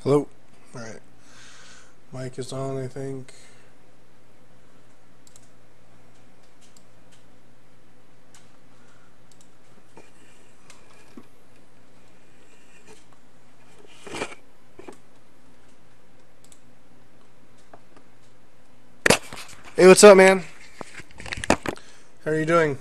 Hello? Alright. Mic is on, I think. Hey, what's up, man? How are you doing?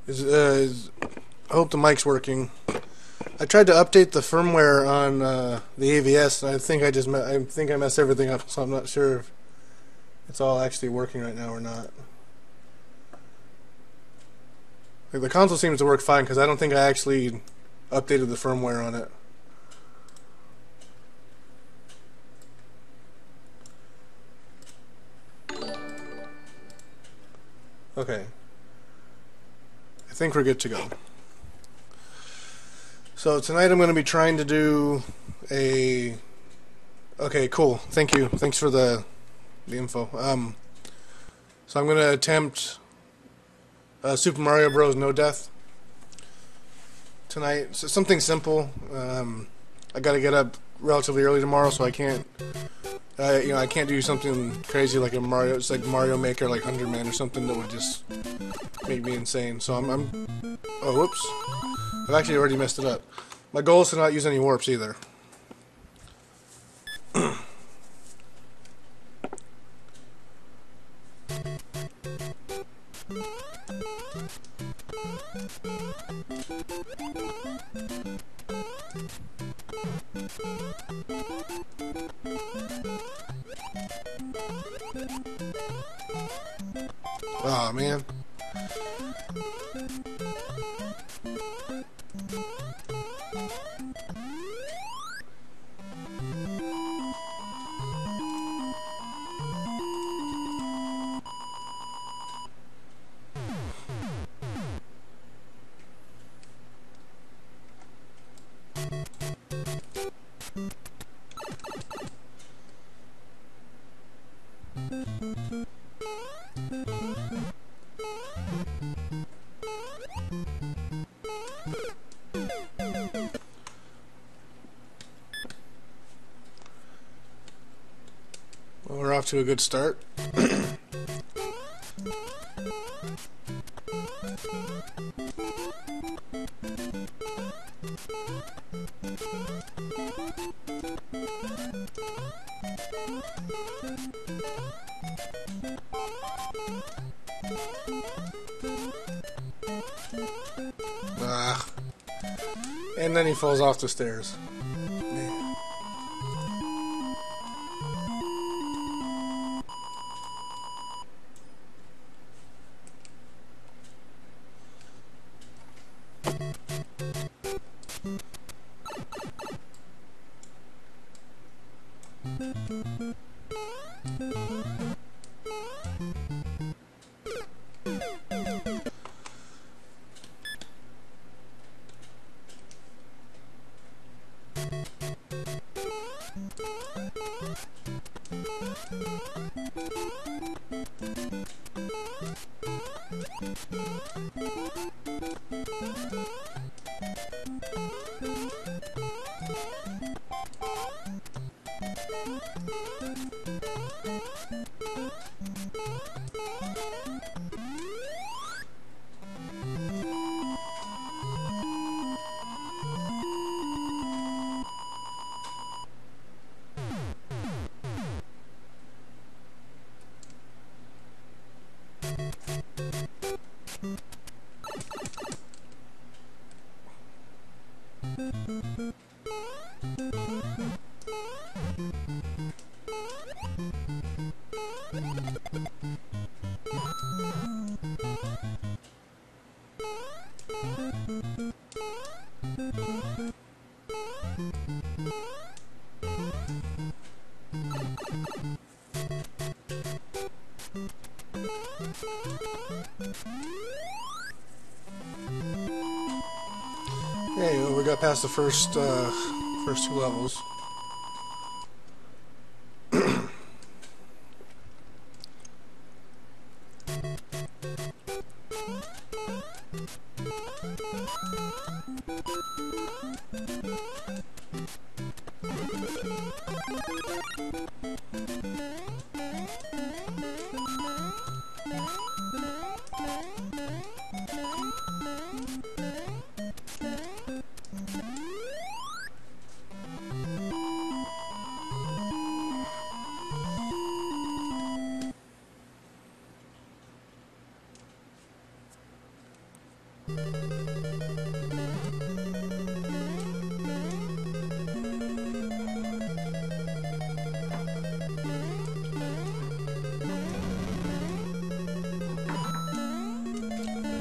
I hope the mic's working. I tried to update the firmware on the AVS, and I think I messed everything up, so I'm not sure if it's all actually working right now or not. Like, the console seems to work fine because I don't think I actually updated the firmware on it. Okay. I think we're good to go. So tonight I'm going to be trying to do a... Okay, cool. Thank you. Thanks for the info. So I'm going to attempt Super Mario Bros. No Death tonight. So something simple. I got to get up relatively early tomorrow, so I can't... I can't do something crazy like it's like Mario Maker, like 100 Man or something that would just make me insane. So oh, whoops. I've actually already messed it up. My goal is to not use any warps either. Aw, man. Well, we're off to a good start. And then he falls off the stairs. Man. Hey, well, we got past the first two levels.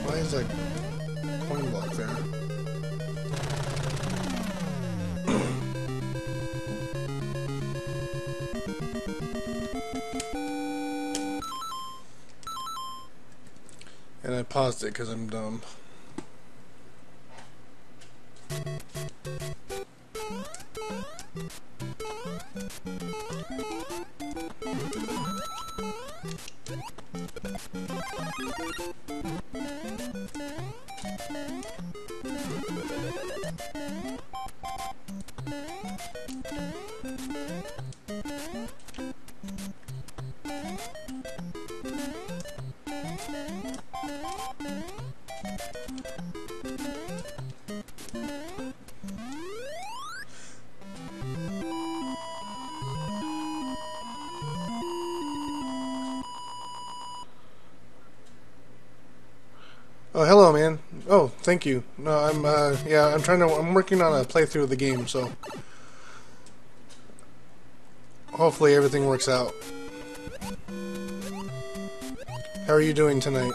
Why is that coin block there? And I paused it because I'm dumb. Oh, hello, man. Oh, thank you. No, yeah, I'm working on a playthrough of the game, so hopefully everything works out. How are you doing tonight?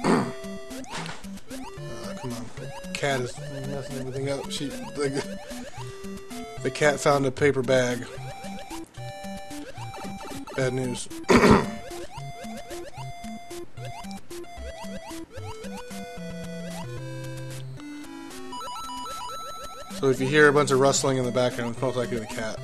Come on. Cat is messing everything up. The cat found a paper bag. Bad news. So if you hear a bunch of rustling in the background, it's most likely the cat.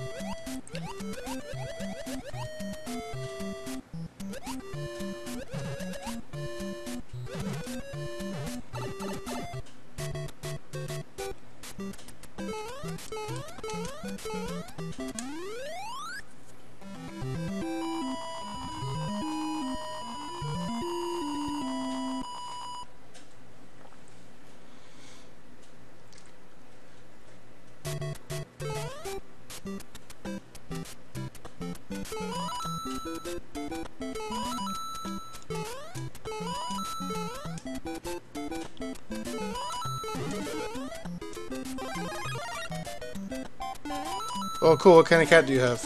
Oh, cool. What kind of cat do you have?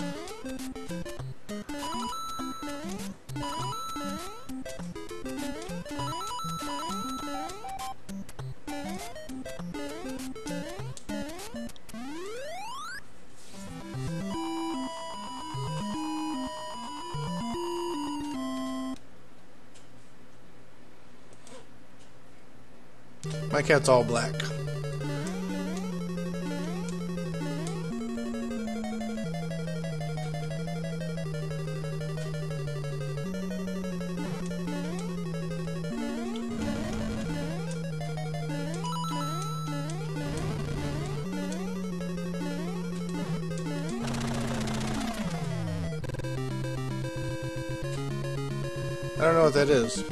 My cat's all black. I don't know what that is.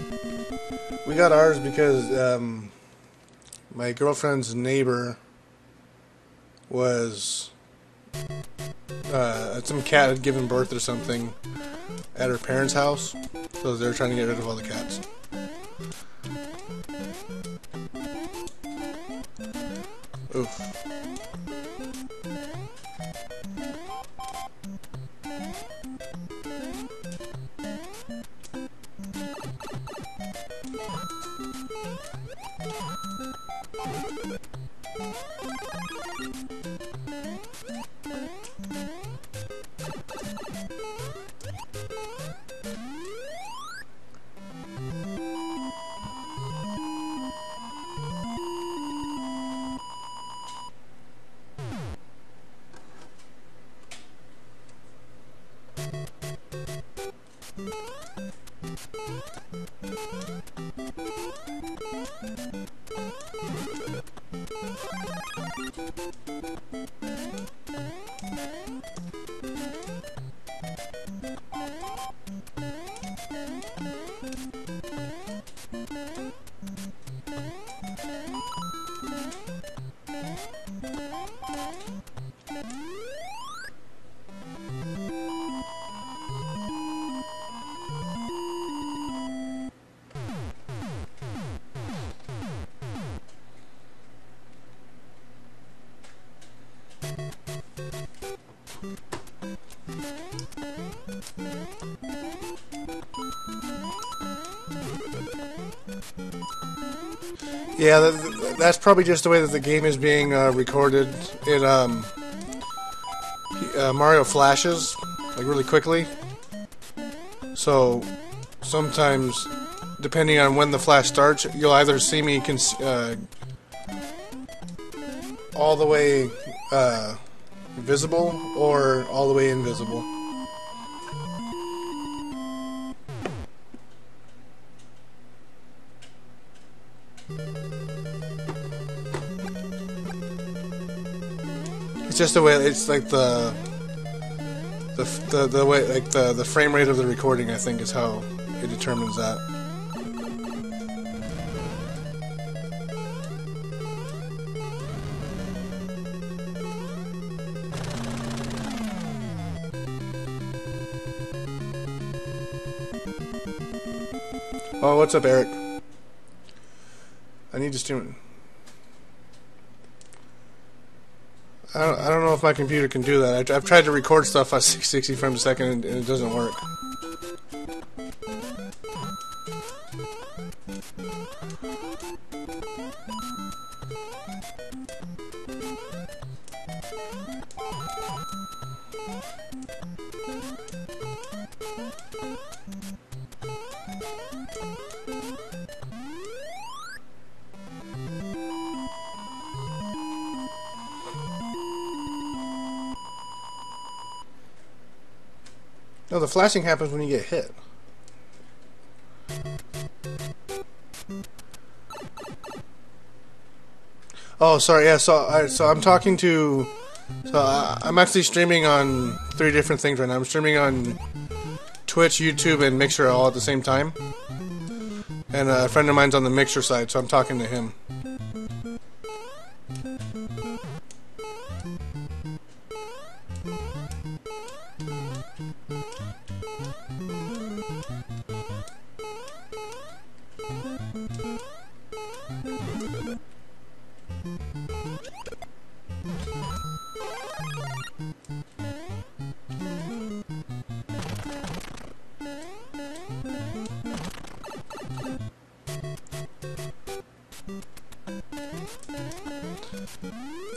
We got ours because my girlfriend's neighbor was some cat had given birth or something at her parents' house, so they were trying to get rid of all the cats. Oof. Yeah, that's probably just the way that the game is being recorded. It Mario flashes like really quickly, so sometimes, depending on when the flash starts, you'll either see me all the way visible or all the way invisible. It's just the way. It's like the way, like the frame rate of the recording, I think, is how it determines that. Oh, what's up, Eric? I need to stream. I don't know if my computer can do that. I've tried to record stuff at 60 frames a second and it doesn't work. No, the flashing happens when you get hit. Oh, sorry. Yeah, so I'm talking to. I'm actually streaming on 3 different things right now. I'm streaming on Twitch, YouTube, and Mixer all at the same time. And a friend of mine's on the Mixer side, so I'm talking to him.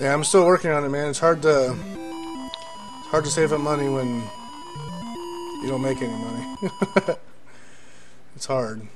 Yeah, I'm still working on it, man. It's hard to save up money when you don't make any money. It's hard.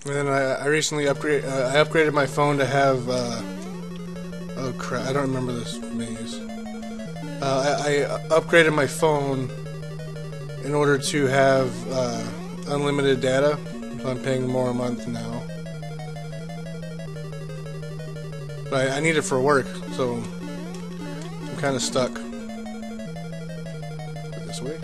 And then I recently upgraded my phone to have oh crap, I don't remember this maze. I upgraded my phone in order to have unlimited data. So I'm paying more a month now. But I need it for work, so I'm kind of stuck. Go this way.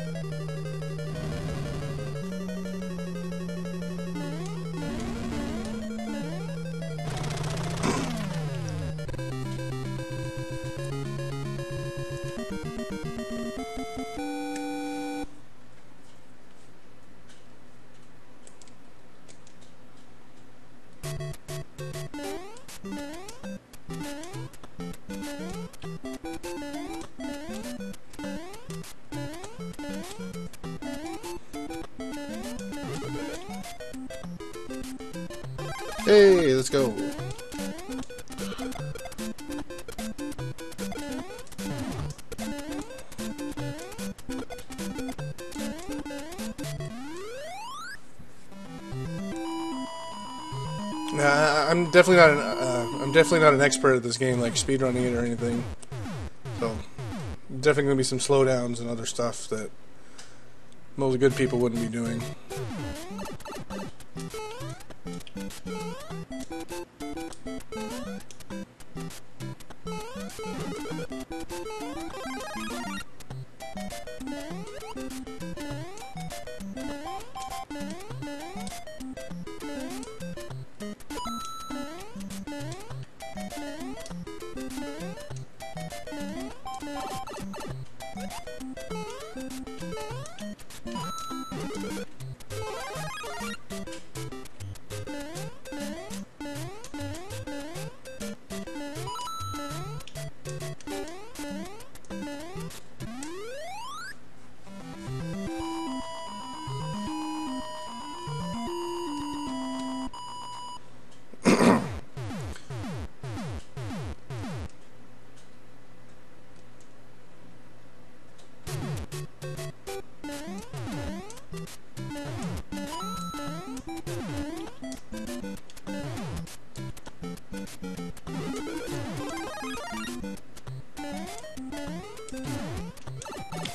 Hey, let's go. I'm definitely not an expert at this game, like speedrunning it or anything. So, definitely gonna be some slowdowns and other stuff that most good people wouldn't be doing.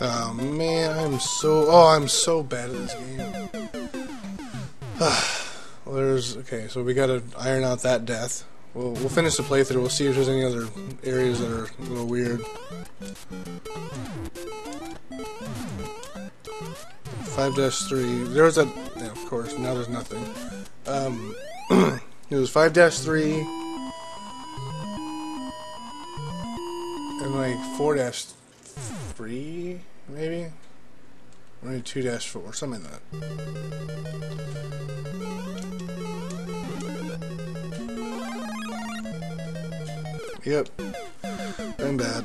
Oh man, I'm so bad at this game. Well, okay, so we gotta iron out that death. We'll finish the playthrough. We'll see if there's any other areas that are a little weird. 5-3. There was that. Yeah, of course. Now there's nothing. It was 5-3 and like 4-3, maybe. Or maybe 2-4, something like that. Yep. I'm bad.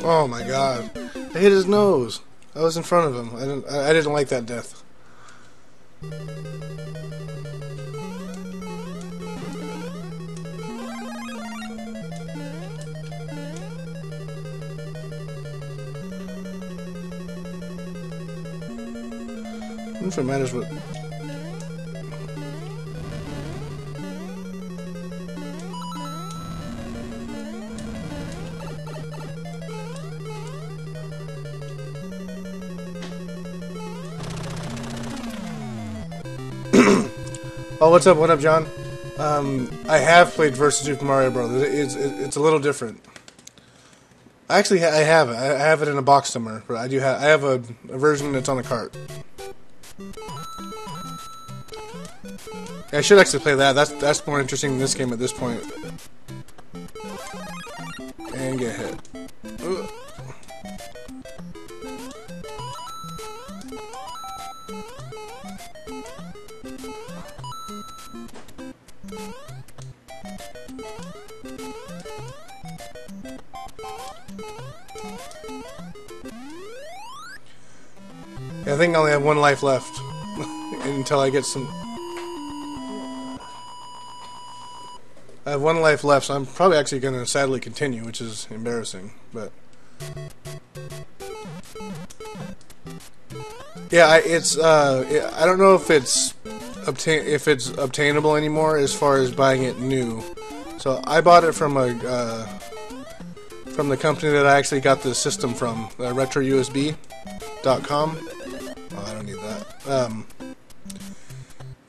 Oh my god. I hit his nose. I was in front of him. I didn't like that death. If it matters what. Oh, what's up? What up, John? I have played Versus Super Mario Bros. It's a little different. Actually, I have it. I have it in a box somewhere, but I have a version that's on a cart. I should actually play that. That's more interesting than this game at this point. And get hit. Ugh. I think I only have one life left until I get some. I have one life left, so I'm probably actually going to sadly continue, which is embarrassing. But yeah, I don't know if it's obtainable anymore as far as buying it new. So I bought it from the company that I actually got the system from, RetroUSB.com. Oh, I don't need that.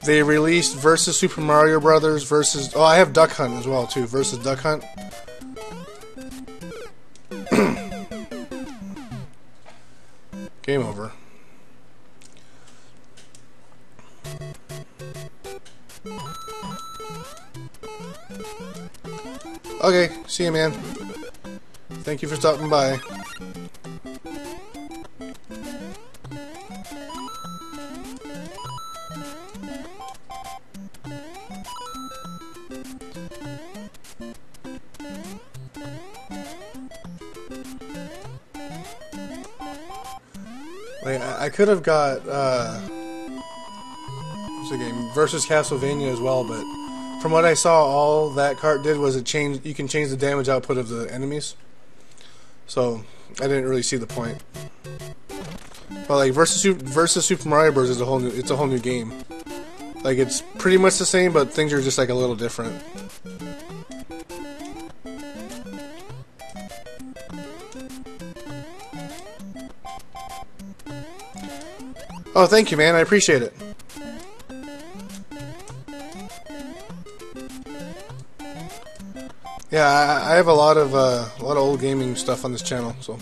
They released Versus Super Mario Brothers versus. Oh, I have Duck Hunt as well too. Versus Duck Hunt. Game over. Okay, see you, man. Thank you for stopping by. Wait, I could have got what's the game? Versus Castlevania as well, but from what I saw, all that cart did was you can change the damage output of the enemies. So I didn't really see the point. But like Versus Super Mario Bros. Is a whole new game. Like it's pretty much the same, but things are just like a little different. Oh, thank you, man. I appreciate it. Yeah, I have a lot of old gaming stuff on this channel, so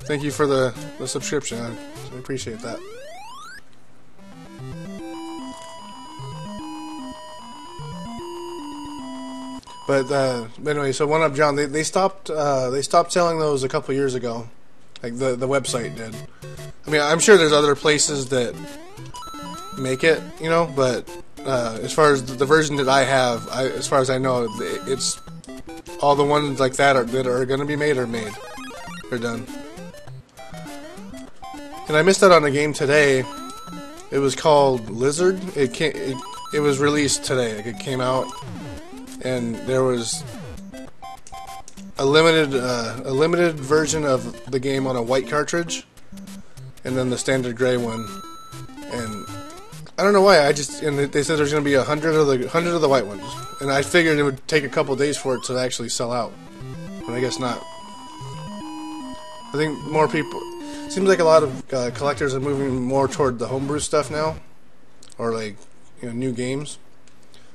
thank you for the subscription. I appreciate that. But anyway, so one up, John. They stopped selling those a couple years ago. Like the website did. I mean, I'm sure there's other places that make it, you know, but as far as the version that I have, as far as I know, it's all the ones like that are going to be made are made. They're done. And I missed out on a game today. It was called Lizard. It was released today. Like, it came out, and there was a limited version of the game on a white cartridge, and then the standard gray one. And I don't know why. And they said there's going to be 100 of the white ones, and I figured it would take a couple days for it to actually sell out, but I guess not. I think more people. Seems like a lot of collectors are moving more toward the homebrew stuff now, or like, you know, new games.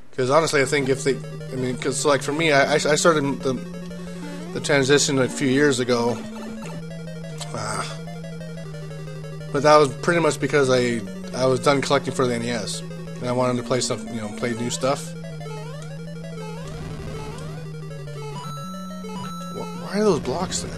Because honestly, I think because like for me, I started the transition a few years ago, but that was pretty much because I was done collecting for the NES, and I wanted to play stuff, you know, play new stuff. Why are those blocks there?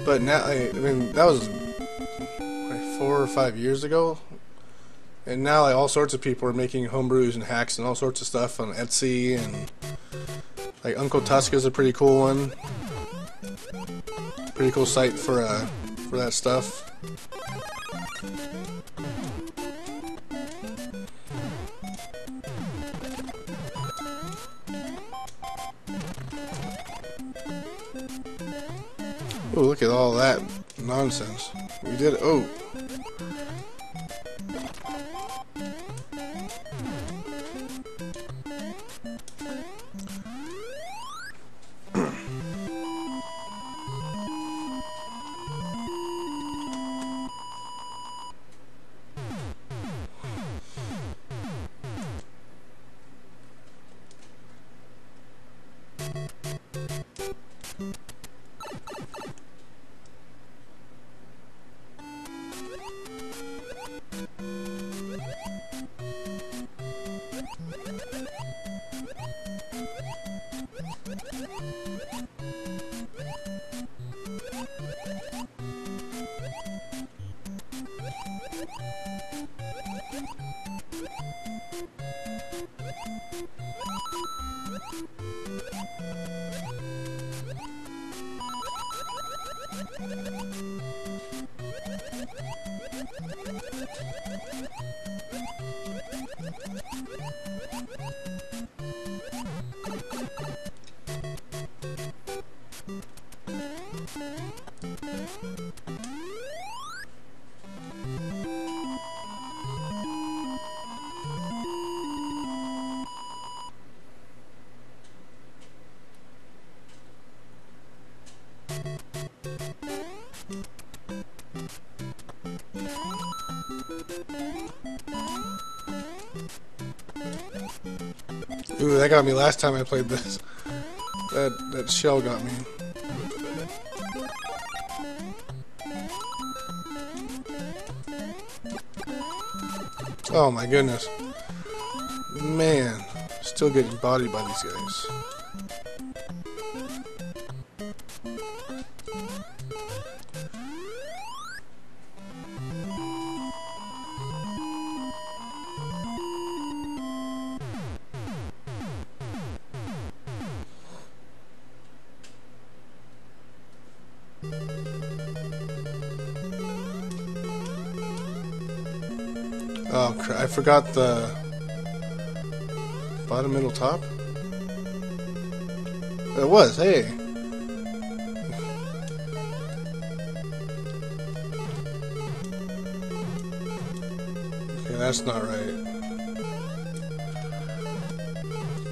But now, I mean, that was like 4 or 5 years ago, and now like all sorts of people are making homebrews and hacks and all sorts of stuff on Etsy, and like Uncle Tusk is a pretty cool one, pretty cool site for that stuff. Oh, look at all that nonsense. We did it. Oh. Ooh, that got me last time I played this. That shell got me. Oh my goodness. Man, still getting bodied by these guys. Oh crap, I forgot the bottom, middle, top. It was, hey. Okay, that's not right.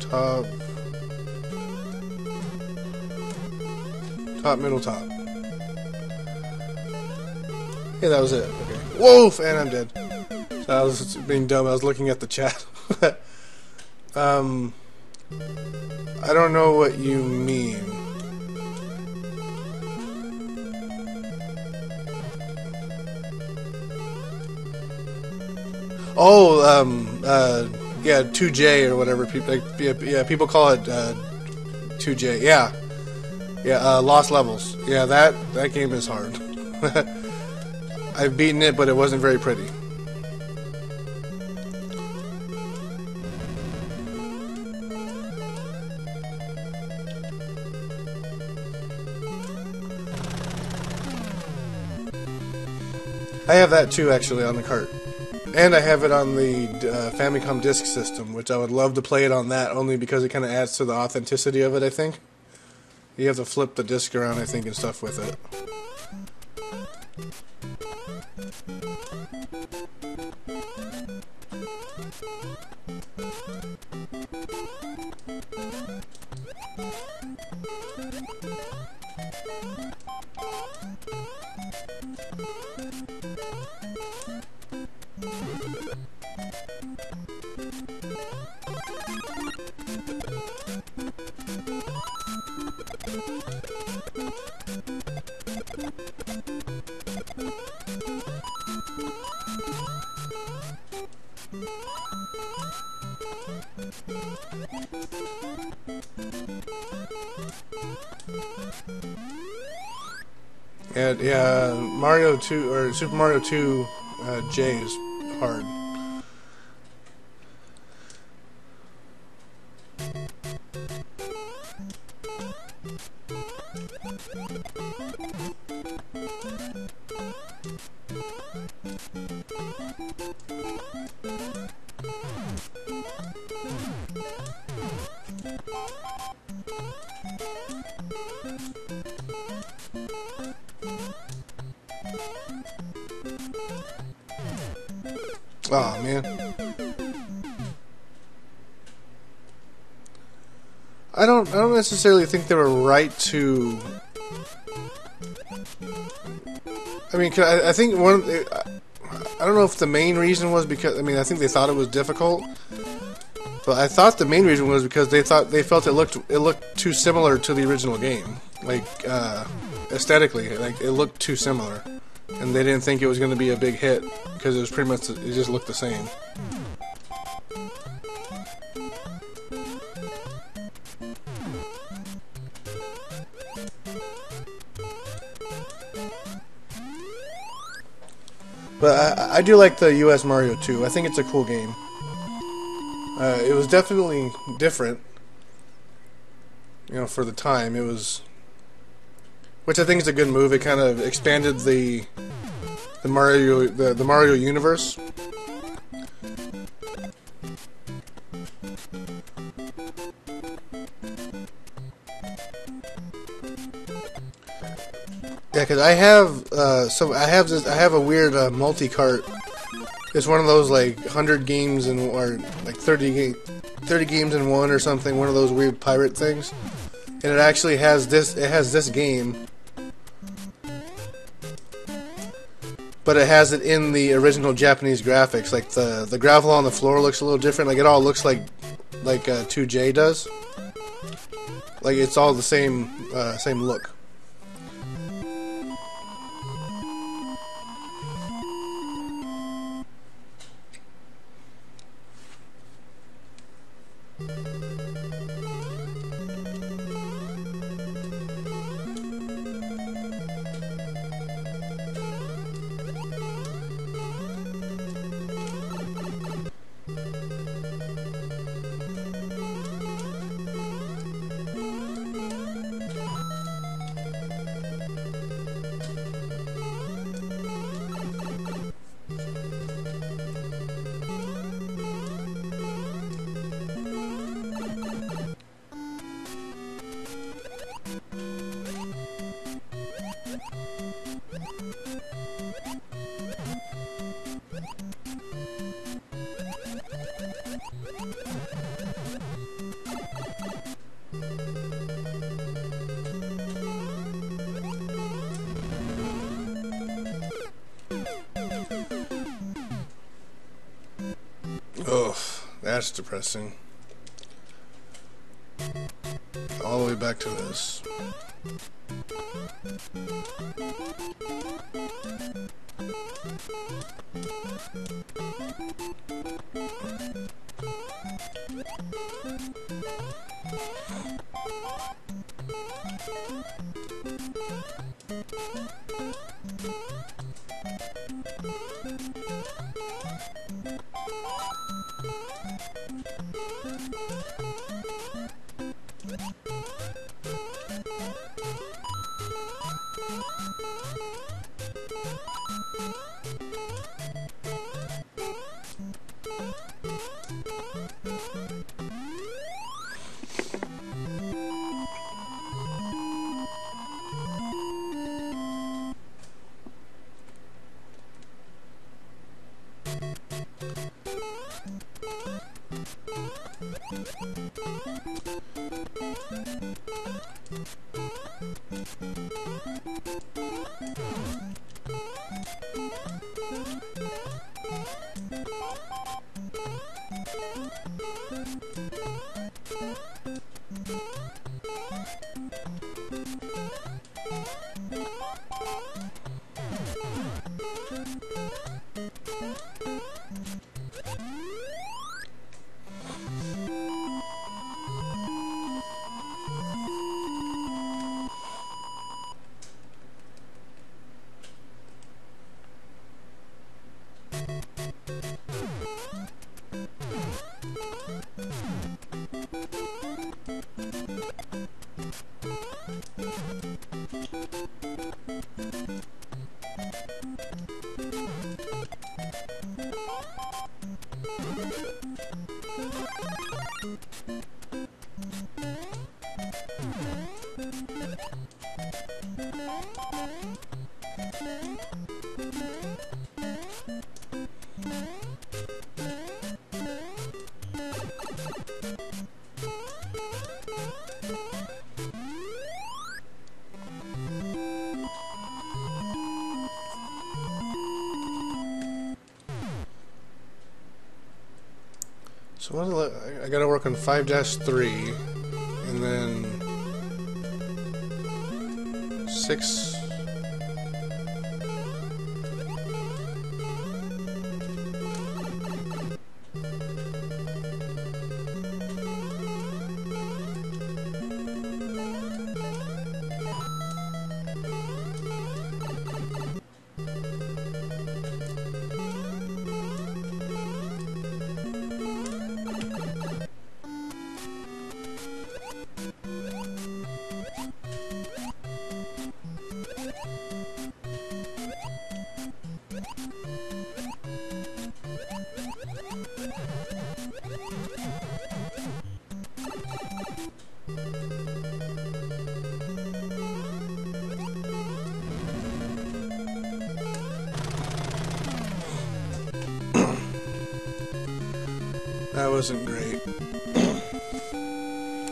Top. Top, middle, top. Yeah, that was it. Okay. Whoa, and I'm dead. I was being dumb. I was looking at the chat. I don't know what you mean. Oh, yeah, 2J or whatever. People yeah, people call it 2J. Yeah, yeah. Lost Levels. Yeah, that game is hard. I've beaten it, but it wasn't very pretty. I have that too, actually, on the cart. And I have it on the Famicom Disk System, which I would love to play it on that, only because it kind of adds to the authenticity of it, I think. You have to flip the disc around, I think, and stuff with it. Yeah, Mario 2 or Super Mario 2 J is hard. Oh man, I don't necessarily think they were right to. I mean, I think I don't know if the main reason was because I think they thought it was difficult, but I thought the main reason was because they felt it looked too similar to the original game, like aesthetically, like it looked too similar. And they didn't think it was going to be a big hit because it was pretty much, it just looked the same. But I do like the US Mario 2. I think it's a cool game. It was definitely different, you know, for the time. It was, which I think is a good move. It kind of expanded the Mario universe. Yeah, because I have I have a weird multi-cart. It's one of those like 100 games in, or like 30 games in one or something. One of those weird pirate things, and it actually has this. It has this game. But it has it in the original Japanese graphics. Like the gravel on the floor looks a little different. Like it all looks like 2J does. Like it's all the same look. Ugh, that's depressing. All the way back to this. So what I gotta work on 5-3 and then 6. That wasn't great.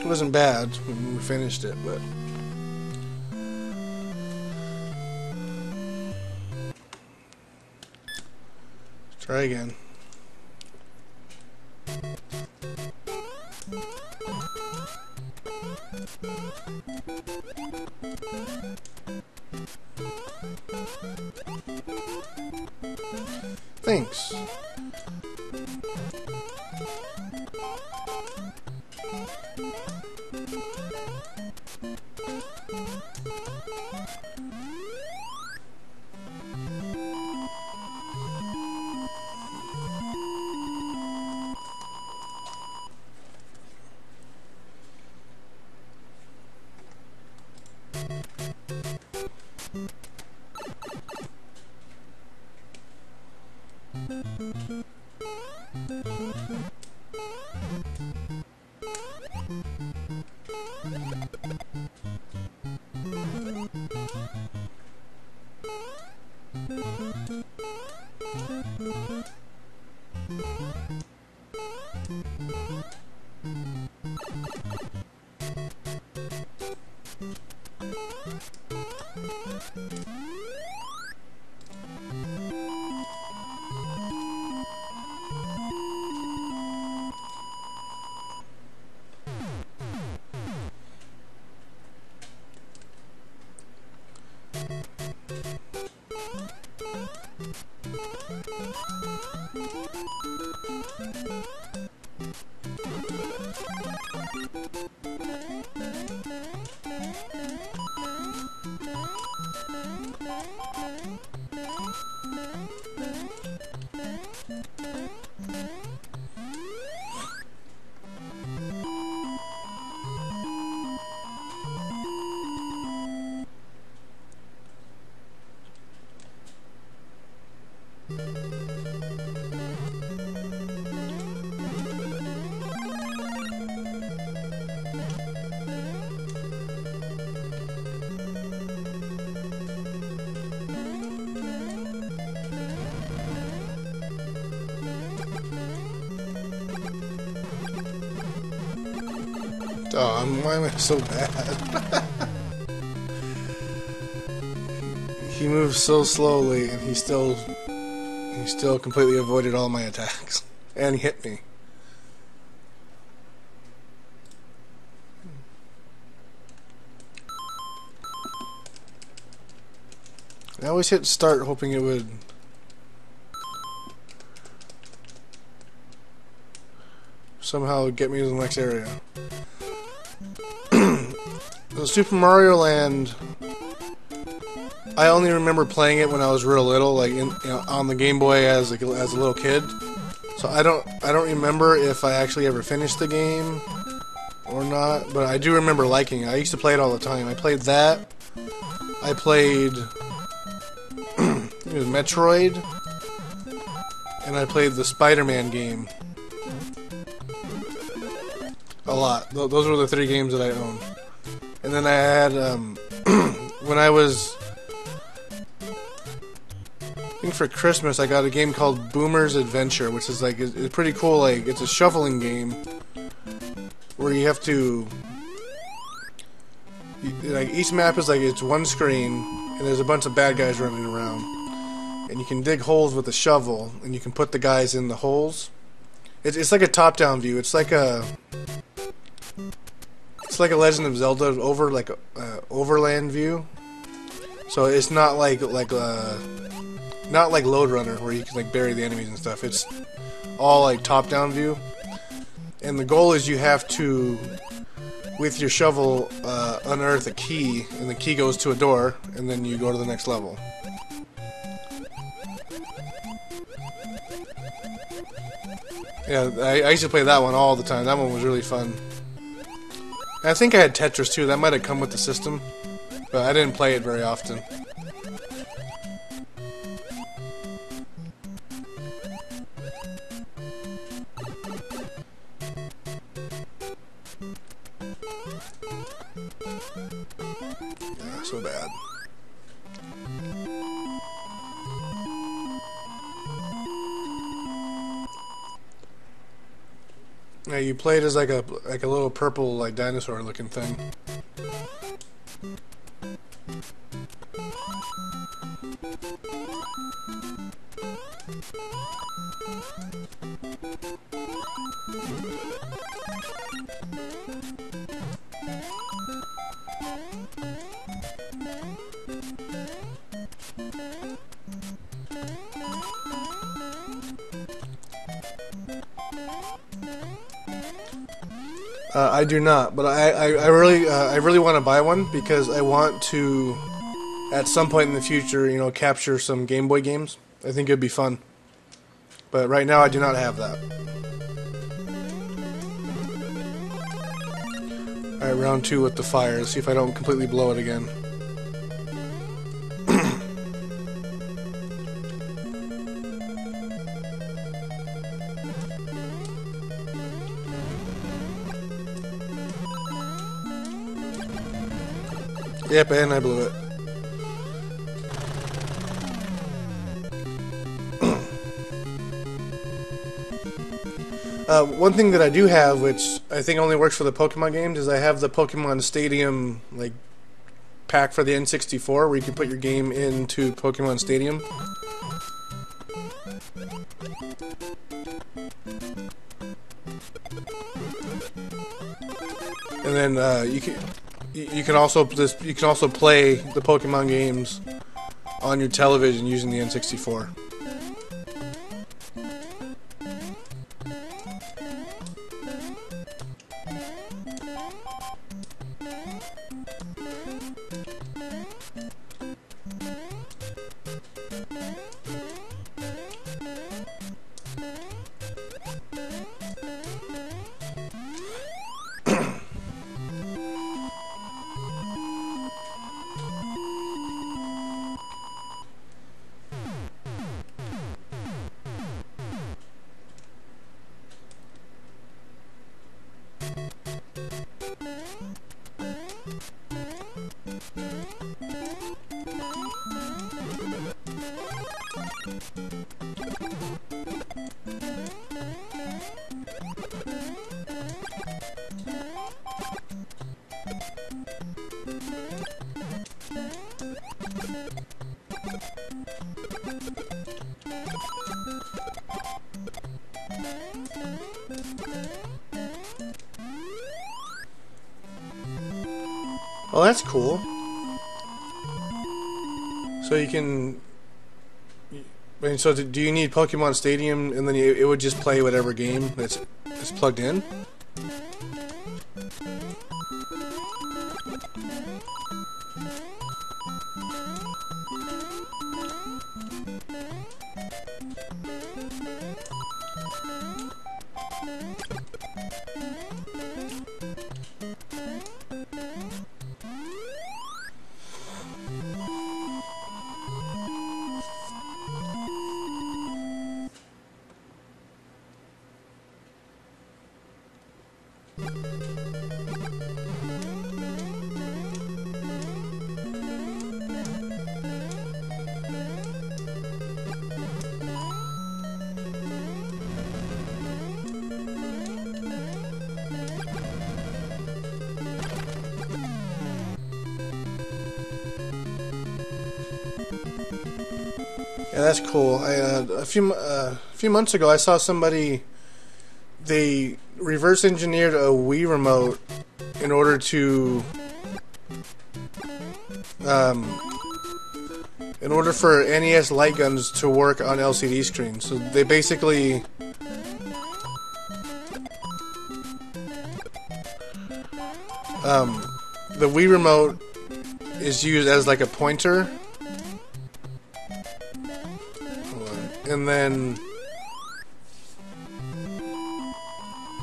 It wasn't bad when we finished it, but try again. Thanks. Oh, why am I so bad? He moves so slowly, and he still completely avoided all my attacks, and he hit me. I always hit start hoping it would somehow get me to the next area. The Super Mario Land, I only remember playing it when I was real little, like on the Game Boy as a little kid. So I don't remember if I actually ever finished the game or not, but I do remember liking it. I used to play it all the time. I played that. I played it was Metroid, and I played the Spider-Man game a lot. Those were the 3 games that I owned. And then I had when I was, I think for Christmas, I got a game called Boomer's Adventure, which is like it's pretty cool. Like it's a shuffling game where you have to, like each map is like it's one screen, and there's a bunch of bad guys running around, and you can dig holes with a shovel, and you can put the guys in the holes. It's like a top-down view. It's like a Legend of Zelda overland view. So it's not like Lode Runner where you can like bury the enemies and stuff. It's all like top-down view. And the goal is you have to, with your shovel, unearth a key, and the key goes to a door, and then you go to the next level. Yeah, I used to play that one all the time. That one was really fun. And I think I had Tetris too. That might have come with the system, but I didn't play it very often. Yeah, so bad. Yeah, you played as like a little purple like dinosaur looking thing. I do not, but I really want to buy one because I want to, at some point in the future, you know, capture some Game Boy games. I think it'd be fun. But right now I do not have that. Alright, round 2 with the fire. Let's see if I don't completely blow it again. Yep, and I blew it. One thing that I do have, which I think only works for the Pokemon games, is I have the Pokemon Stadium like pack for the N64, where you can put your game into Pokemon Stadium. And then you can also play the Pokemon games on your television using the N64. Oh, that's cool. So you can... I mean, so do you need Pokemon Stadium, and then it would just play whatever game that's plugged in? Yeah, that's cool. A few months ago, I saw somebody. They reverse engineered a Wii remote in order to, in order for NES light guns to work on LCD screens. So they basically, the Wii remote is used as like a pointer. And then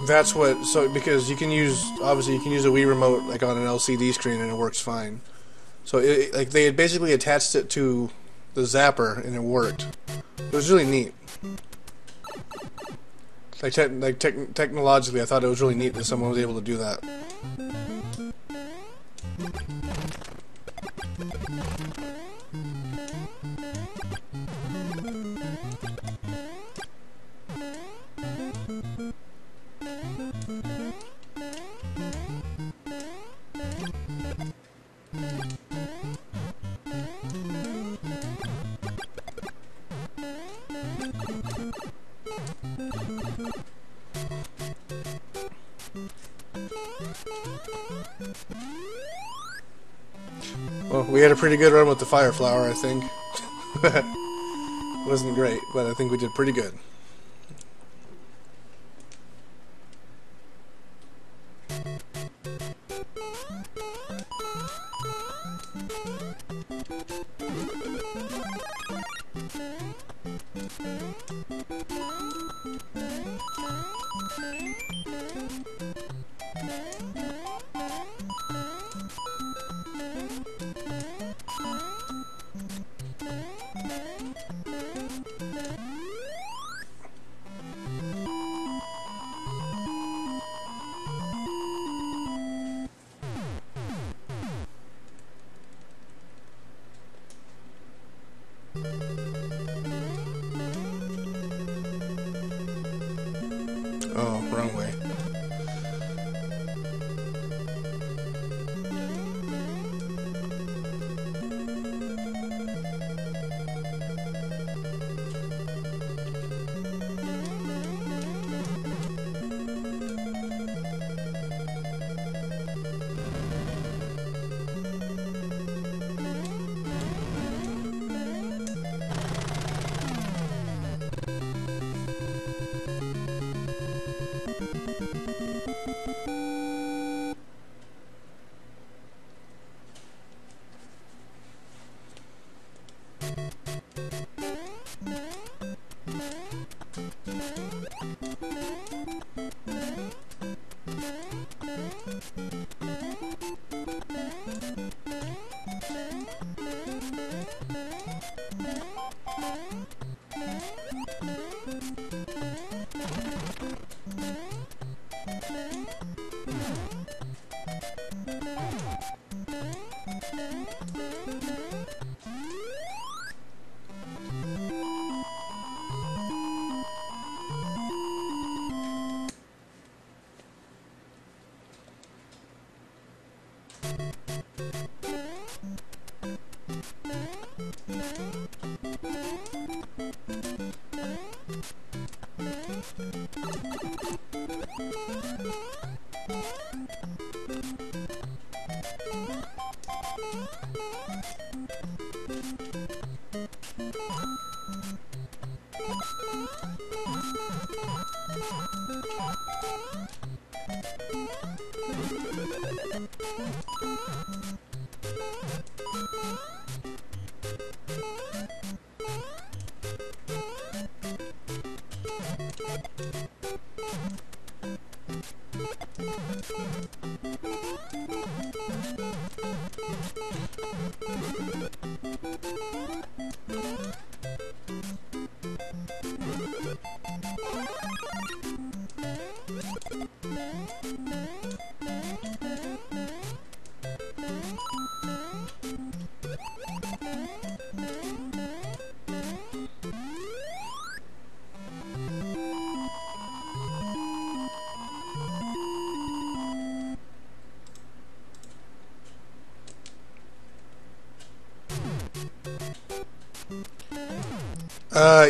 that's what, so because you can use, obviously you can use a Wii remote like on an LCD screen and it works fine. So like they had basically attached it to the zapper and it worked. It was really neat. Like technologically, I thought it was really neat that someone was able to do that. Well, we had a pretty good run with the Fire Flower, I think. Wasn't great, but I think we did pretty good. Oh, wrong way.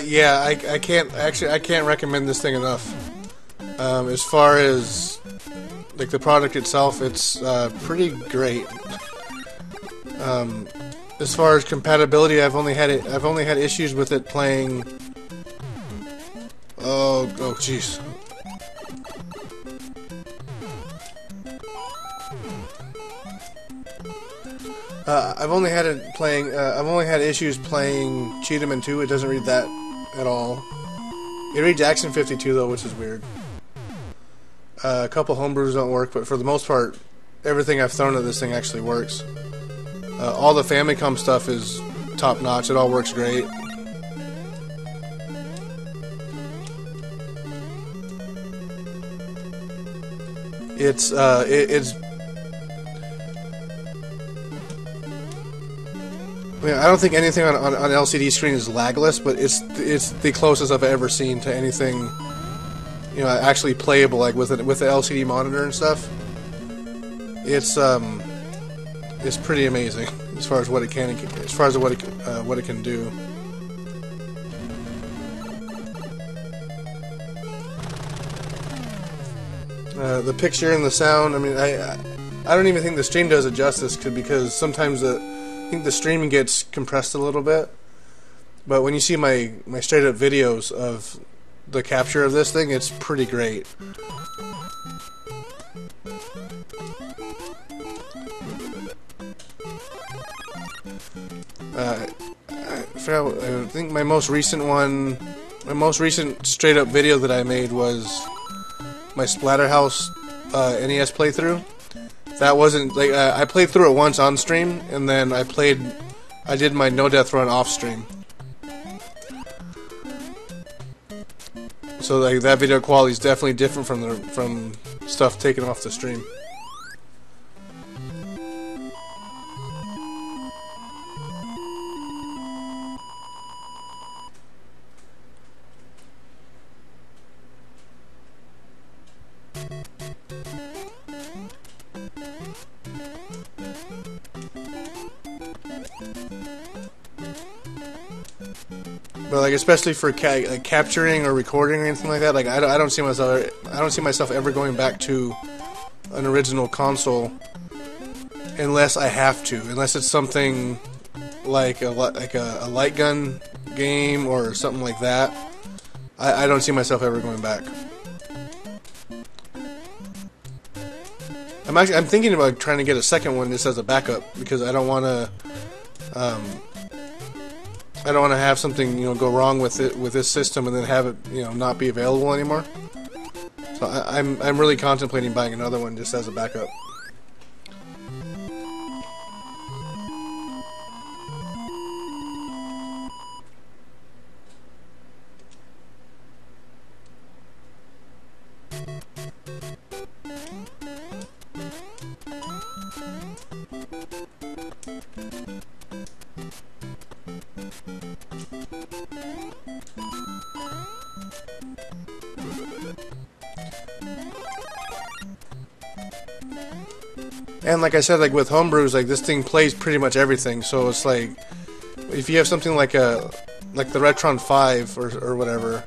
Yeah, I can't actually. I can't recommend this thing enough. As far as like the product itself, it's pretty great. As far as compatibility, I've only had issues with it playing. Oh, jeez. I've only had issues playing Cheetahman 2. It doesn't read that at all. It reads Action 52 though, which is weird. A couple homebrews don't work, but for the most part, everything I've thrown at this thing actually works. All the Famicom stuff is top notch. It all works great. It's I don't think anything on LCD screen is lagless, but it's the closest I've ever seen to anything, actually playable, like with the LCD monitor and stuff. It's pretty amazing as far as what it can, what it can do. The picture and the sound. I mean, I don't even think the stream does it justice, because sometimes I think the streaming gets compressed a little bit. But when you see my straight up videos of the capture of this thing, it's pretty great. I think my most recent straight up video that I made was my Splatterhouse NES playthrough. That wasn't like I played through it once on stream, and then I did my no death run off stream. So like that video quality is definitely different from stuff taken off the stream. But like, especially for like capturing or recording or anything like that, like I don't see myself ever going back to an original console unless I have to, unless it's something like a light gun game or something like that. I don't see myself ever going back. I'm thinking about trying to get a second one just as a backup, because I don't want to have something go wrong with this system and then have it not be available anymore. So I'm really contemplating buying another one just as a backup. And like I said, like with homebrews, like this thing plays pretty much everything. So it's like, if you have something like the Retron 5 or whatever,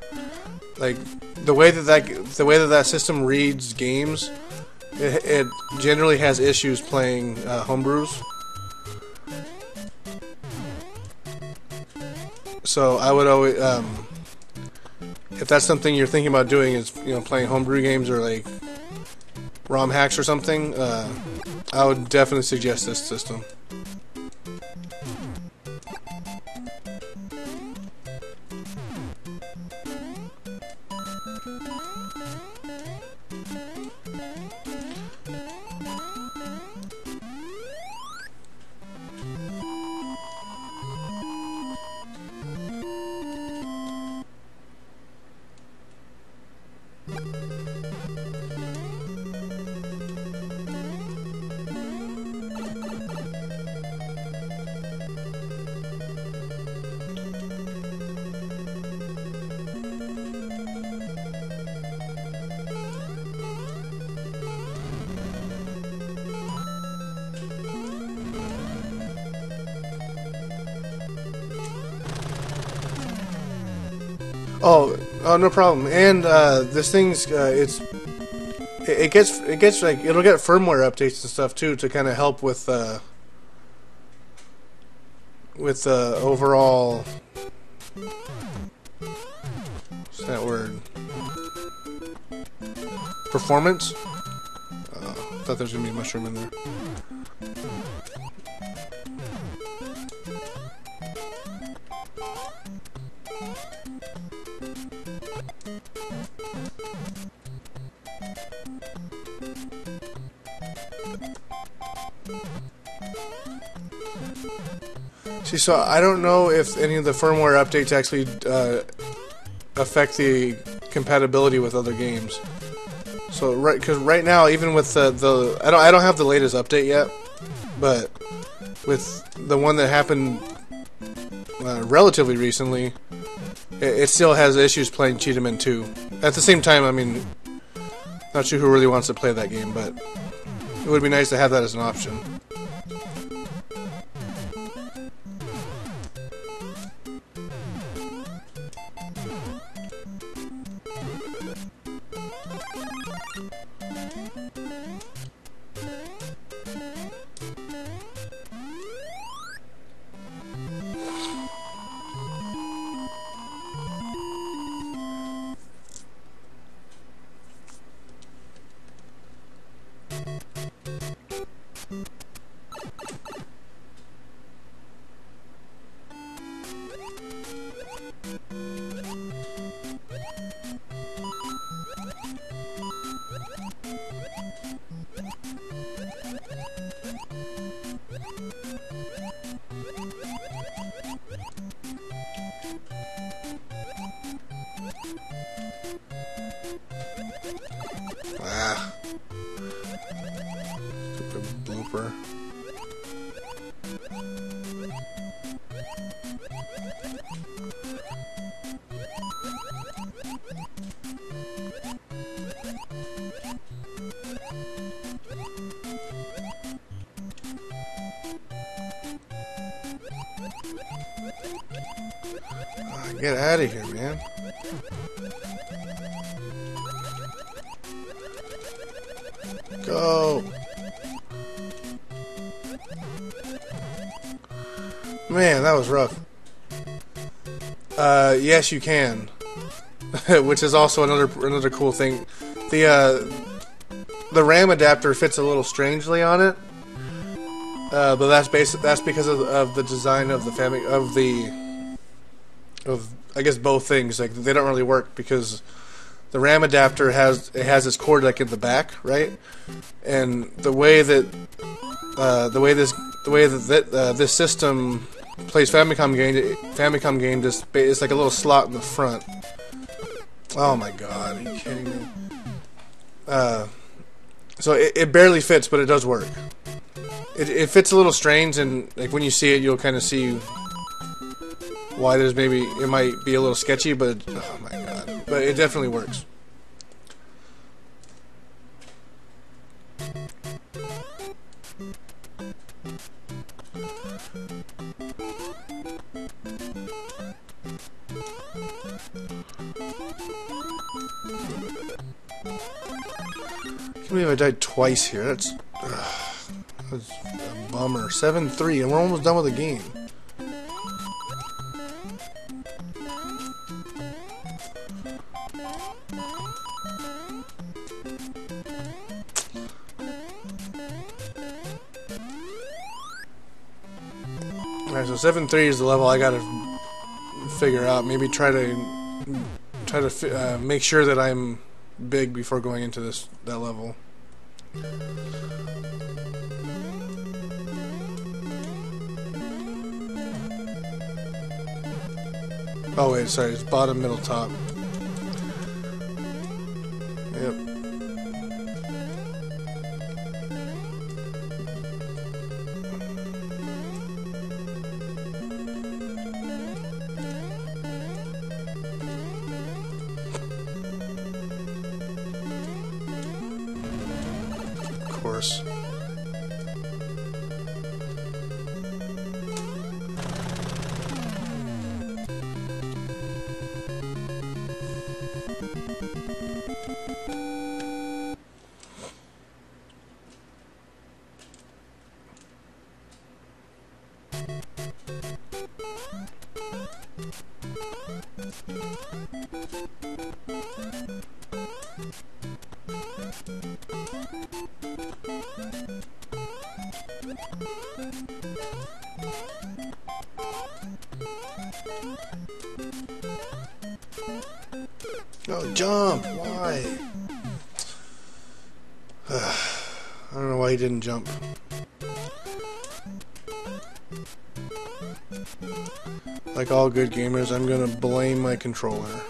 like the way that system reads games, it generally has issues playing homebrews. So I would always, if that's something you're thinking about doing, is playing homebrew games or like ROM hacks or something, I would definitely suggest this system. Oh, no problem. And this thing's it gets like it'll get firmware updates and stuff too to kind of help with overall, what's that word? Performance. I thought there was gonna be a mushroom in there. See, so I don't know if any of the firmware updates actually affect the compatibility with other games. So because right now, even with the I don't have the latest update yet, but with the one that happened relatively recently, it still has issues playing Cheetahman 2. At the same time, I mean, not sure who really wants to play that game, but it would be nice to have that as an option. Ah. Stupid blooper. Get out of here, man. Go. Man, that was rough. Yes, you can. Which is also another cool thing. The RAM adapter fits a little strangely on it. But that's because of the design of the family of I guess both things. Like, they don't really work because the RAM adapter has this cord like in the back, right? And the way that this system plays Famicom game just it's like a little slot in the front. Oh my god, are you kidding me? So it barely fits, but it does work. It fits a little strange, and like when you see it, you'll kind of see why it might be a little sketchy, but oh my god, but it definitely works. I can't believe I died twice here. That's a bummer. 7-3, and we're almost done with the game. Alright, so 7-3 is the level I gotta figure out. Maybe try to make sure that I'm big before going into that level. Oh wait, sorry, it's bottom, middle, top. Yep. Of course. No, jump! Why? I don't know why he didn't jump. Like all good gamers, I'm gonna blame my controller.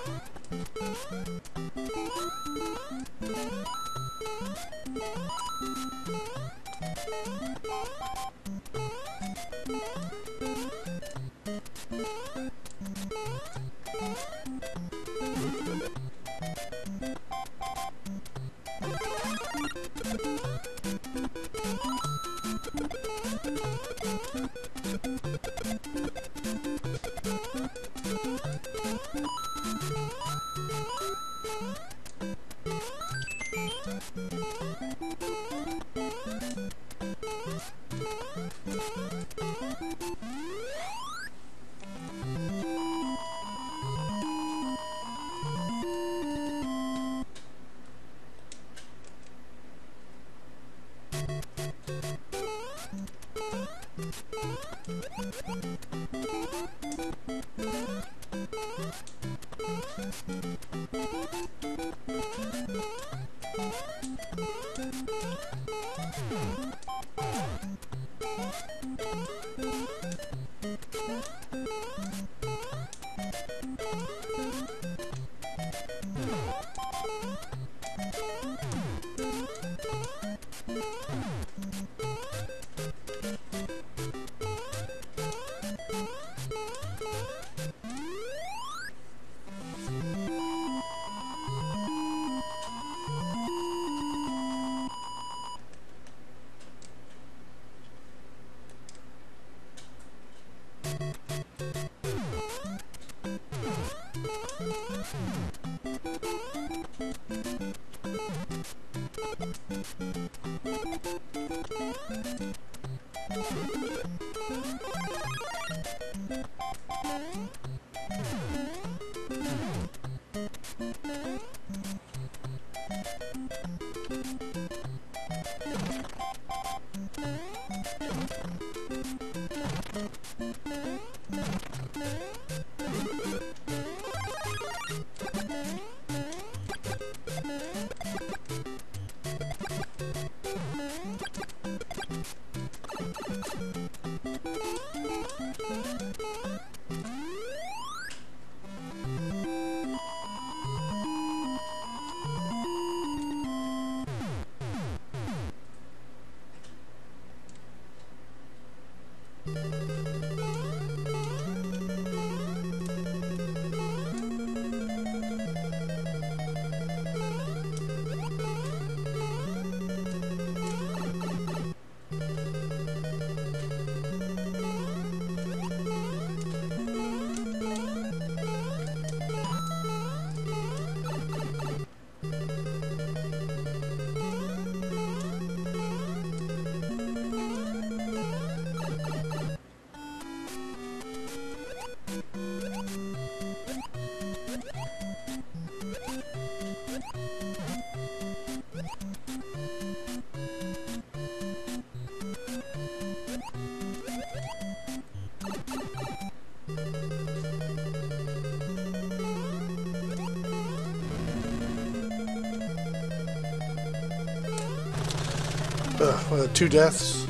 2 deaths,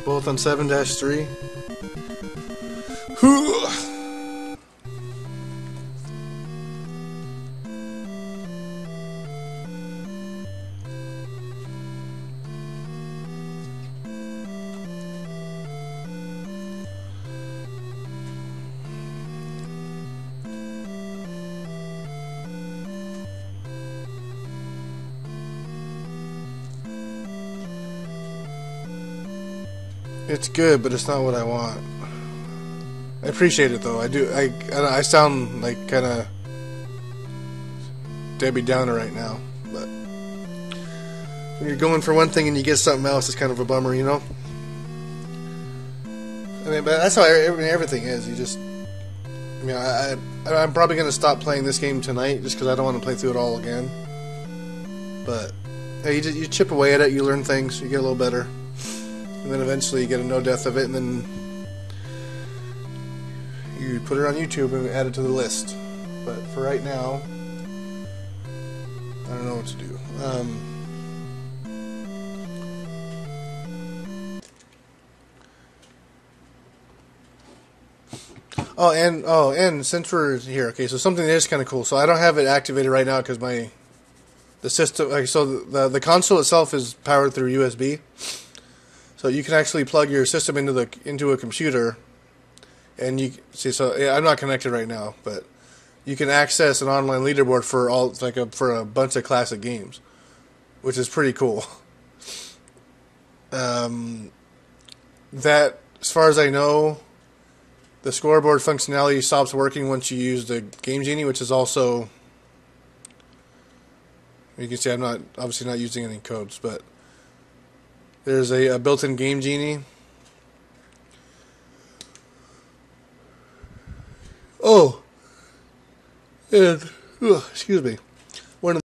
both on 7-3. It's good, but it's not what I want. I appreciate it though. I do. I sound like kind of Debbie Downer right now, but when you're going for one thing and you get something else, it's kind of a bummer, you know. I mean, but that's how everything is. You just, I mean, I'm probably gonna stop playing this game tonight just because I don't want to play through it all again. But hey, you chip away at it, you learn things, you get a little better. And then eventually you get a no-death of it, and then you put it on YouTube and add it to the list. But for right now, I don't know what to do. And since we're here, okay, so something that is kind of cool. So I don't have it activated right now because the system, like, so the console itself is powered through USB. So you can actually plug your system into a computer, and you see. So yeah, I'm not connected right now, but you can access an online leaderboard for for a bunch of classic games, which is pretty cool. That, as far as I know, the scoreboard functionality stops working once you use the Game Genie, which is also, you can see I'm obviously not using any codes, but there's a built-in Game Genie. Oh, and excuse me. One of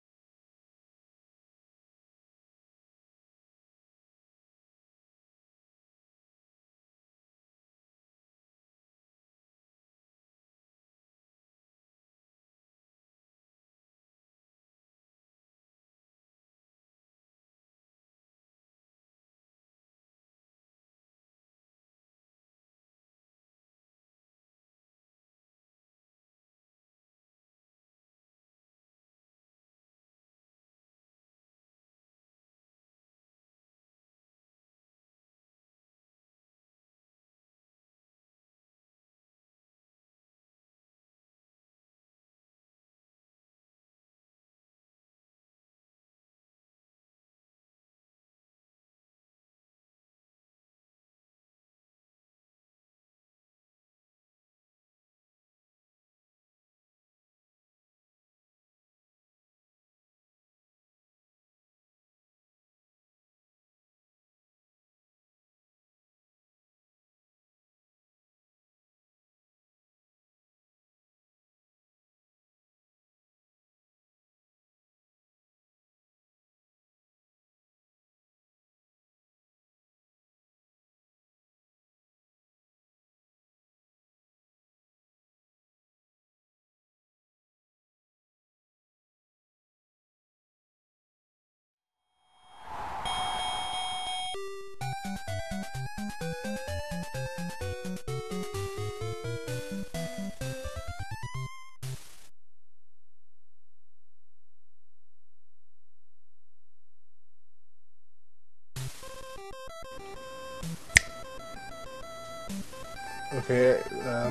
Okay,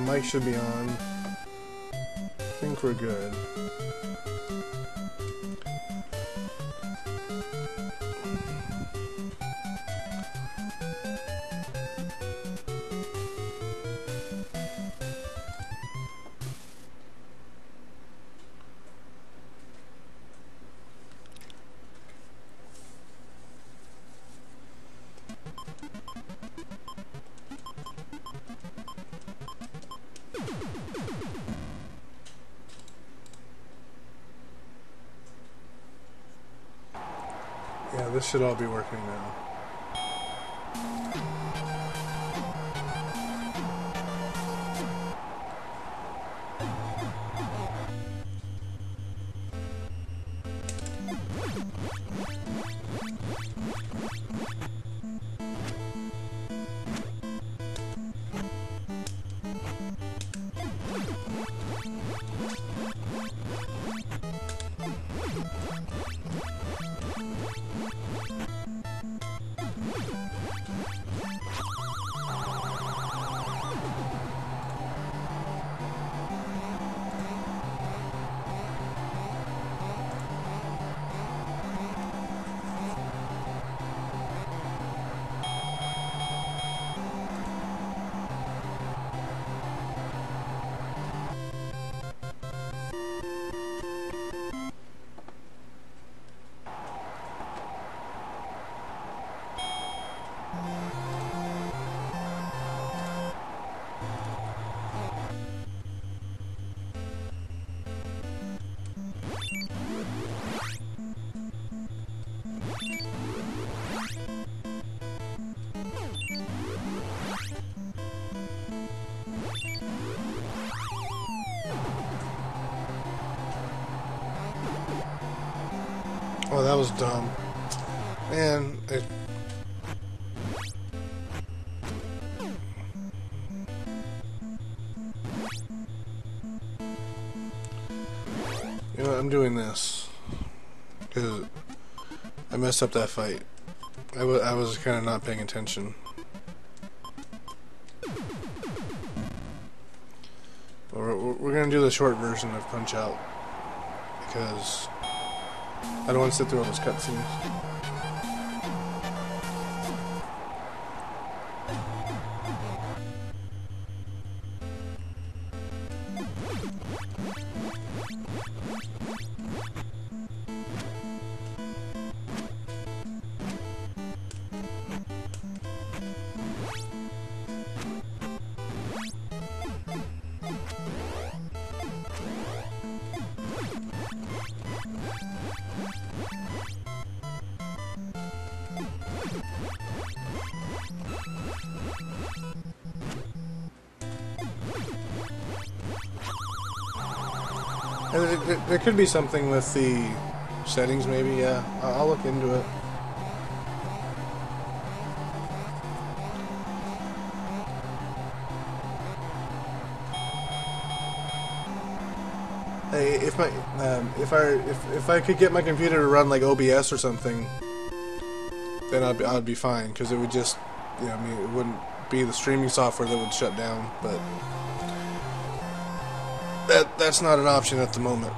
mic should be on. I think we're good. Yeah, this should all be working now. Oh, that was dumb. Man, you know what, I'm doing this because I messed up that fight. I was kind of not paying attention. But we're going to do the short version of Punch-Out because I don't want to sit through all those cutscenes. There could be something with the settings, maybe, yeah. I'll look into it. Hey, if I could get my computer to run like OBS or something, then I'd be fine, because it would just, you know, I mean, it wouldn't be the streaming software that would shut down, but that's not an option at the moment.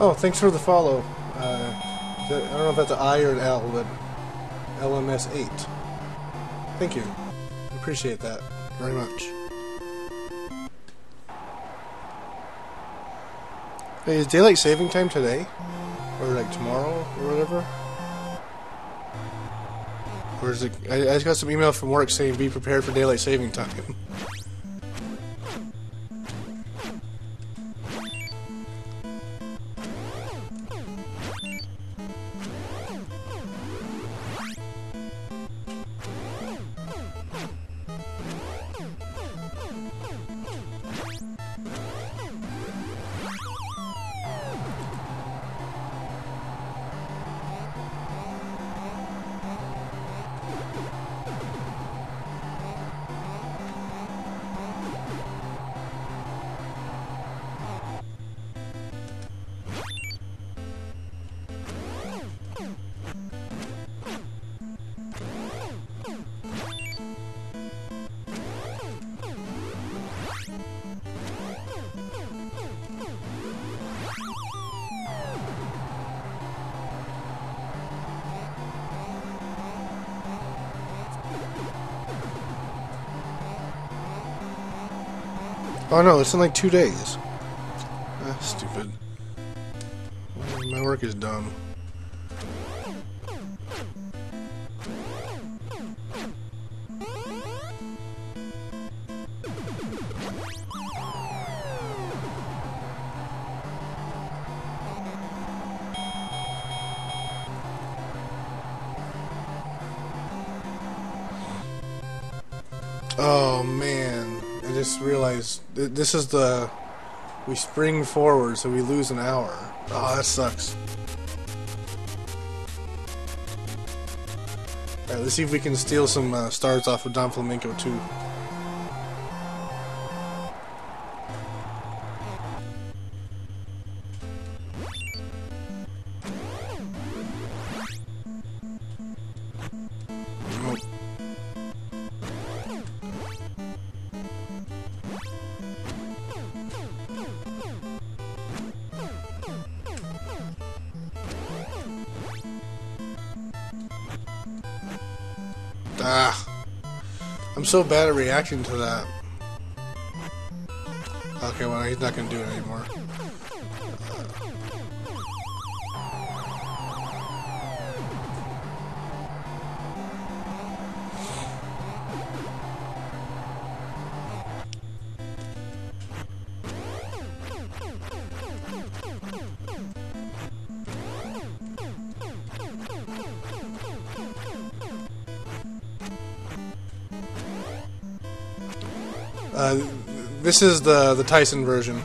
Oh, thanks for the follow. I don't know if that's an I or an L, but LMS8. Thank you. Appreciate that very much. Hey, is daylight saving time today? Or like tomorrow or whatever? Or is it... I just got some email from work saying be prepared for daylight saving time. Oh no, it's in like 2 days. Ah, stupid. My work is dumb. Oh man, I just realized this is the... We spring forward, so we lose an hour. Oh, that sucks. Alright, let's see if we can steal some stars off of Don Flamenco too. Nope. Ah, I'm so bad at reacting to that. Okay, well, he's not gonna do it anymore. This is the Tyson version.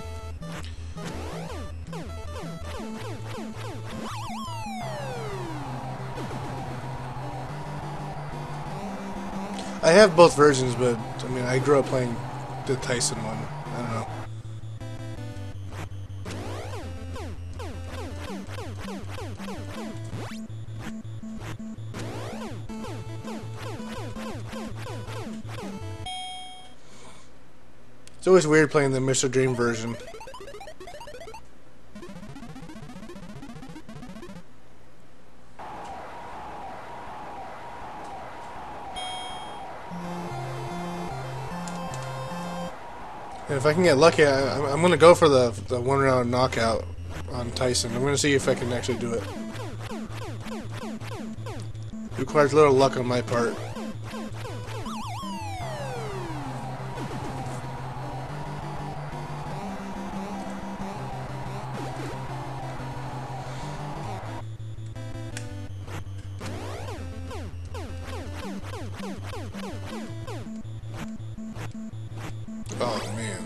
I have both versions, but I mean, I grew up playing the Tyson one. I don't know. It's always weird playing the Mr. Dream version. And if I can get lucky, I'm going to go for the one-round knockout on Tyson. I'm going to see if I can actually do it. It requires a little luck on my part. Oh man.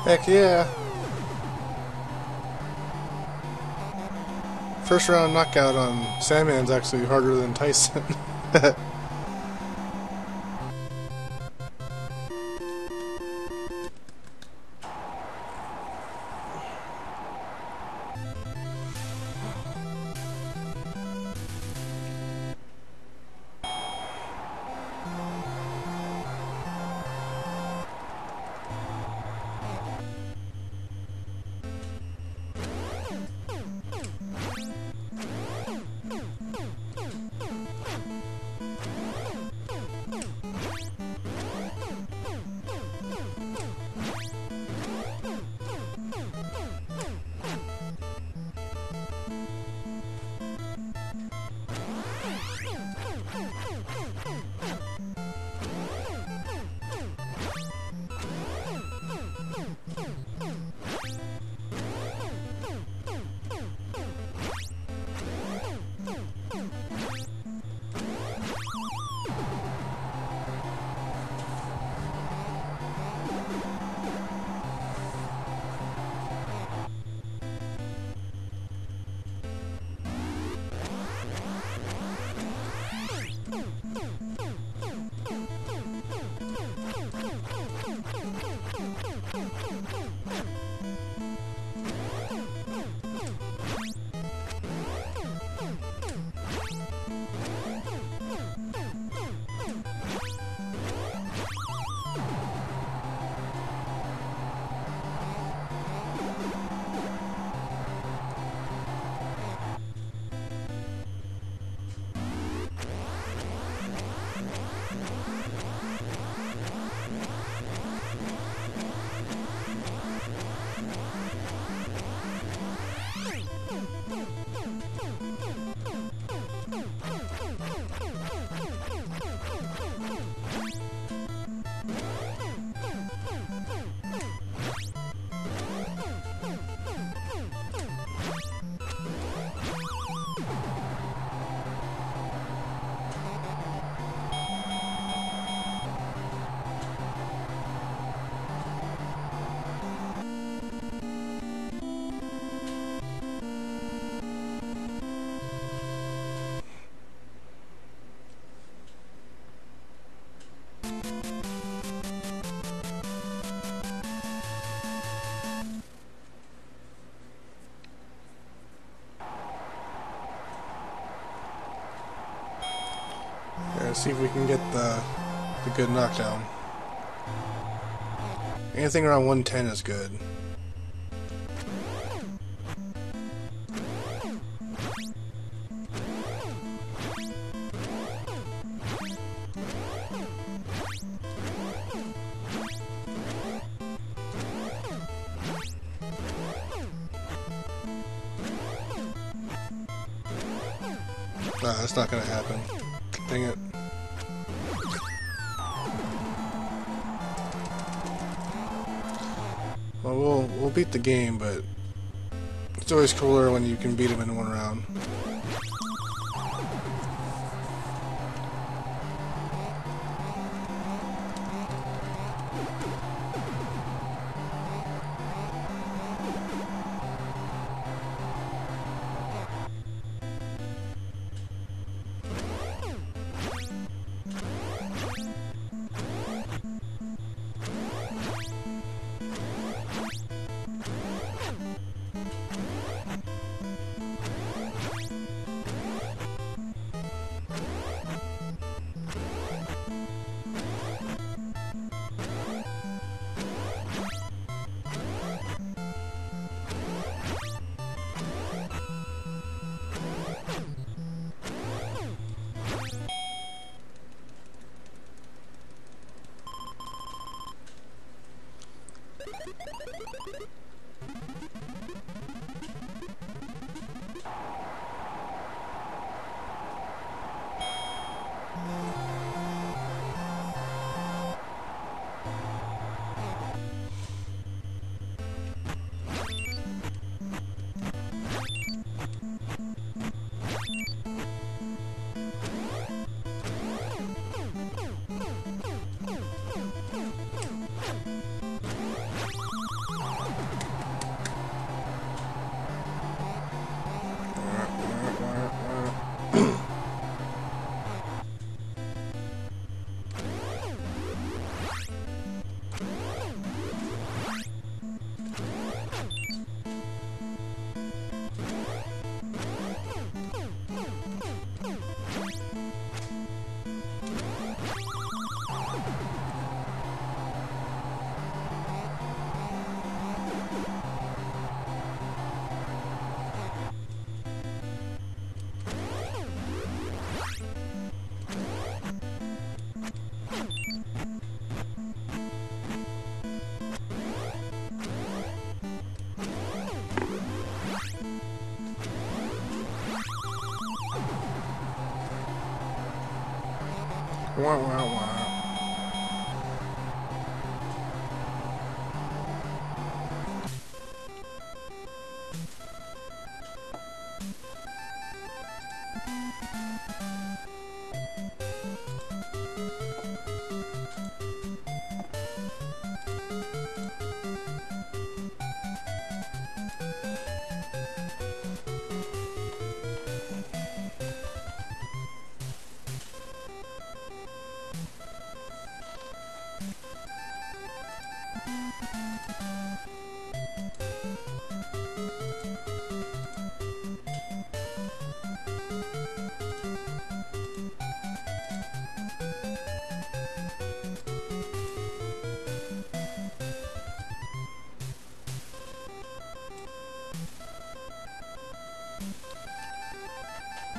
Heck yeah! First round knockout on Sandman's actually harder than Tyson. Let's see if we can get the good knockdown. Anything around 110 is good. Nah, that's not gonna happen. Dang it. Well, we'll beat the game, but it's always cooler when you can beat him in one round. Wah, wah, wah.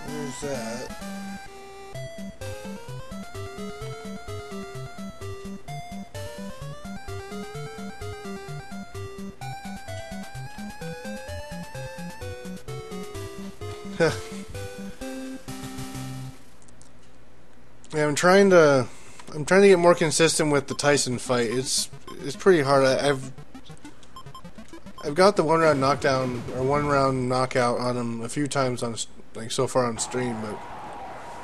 Where's that? Yeah, I'm trying to get more consistent with the Tyson fight. It's pretty hard. I've got the one round knockdown or 1 round knockout on him a few times on like so far on stream, but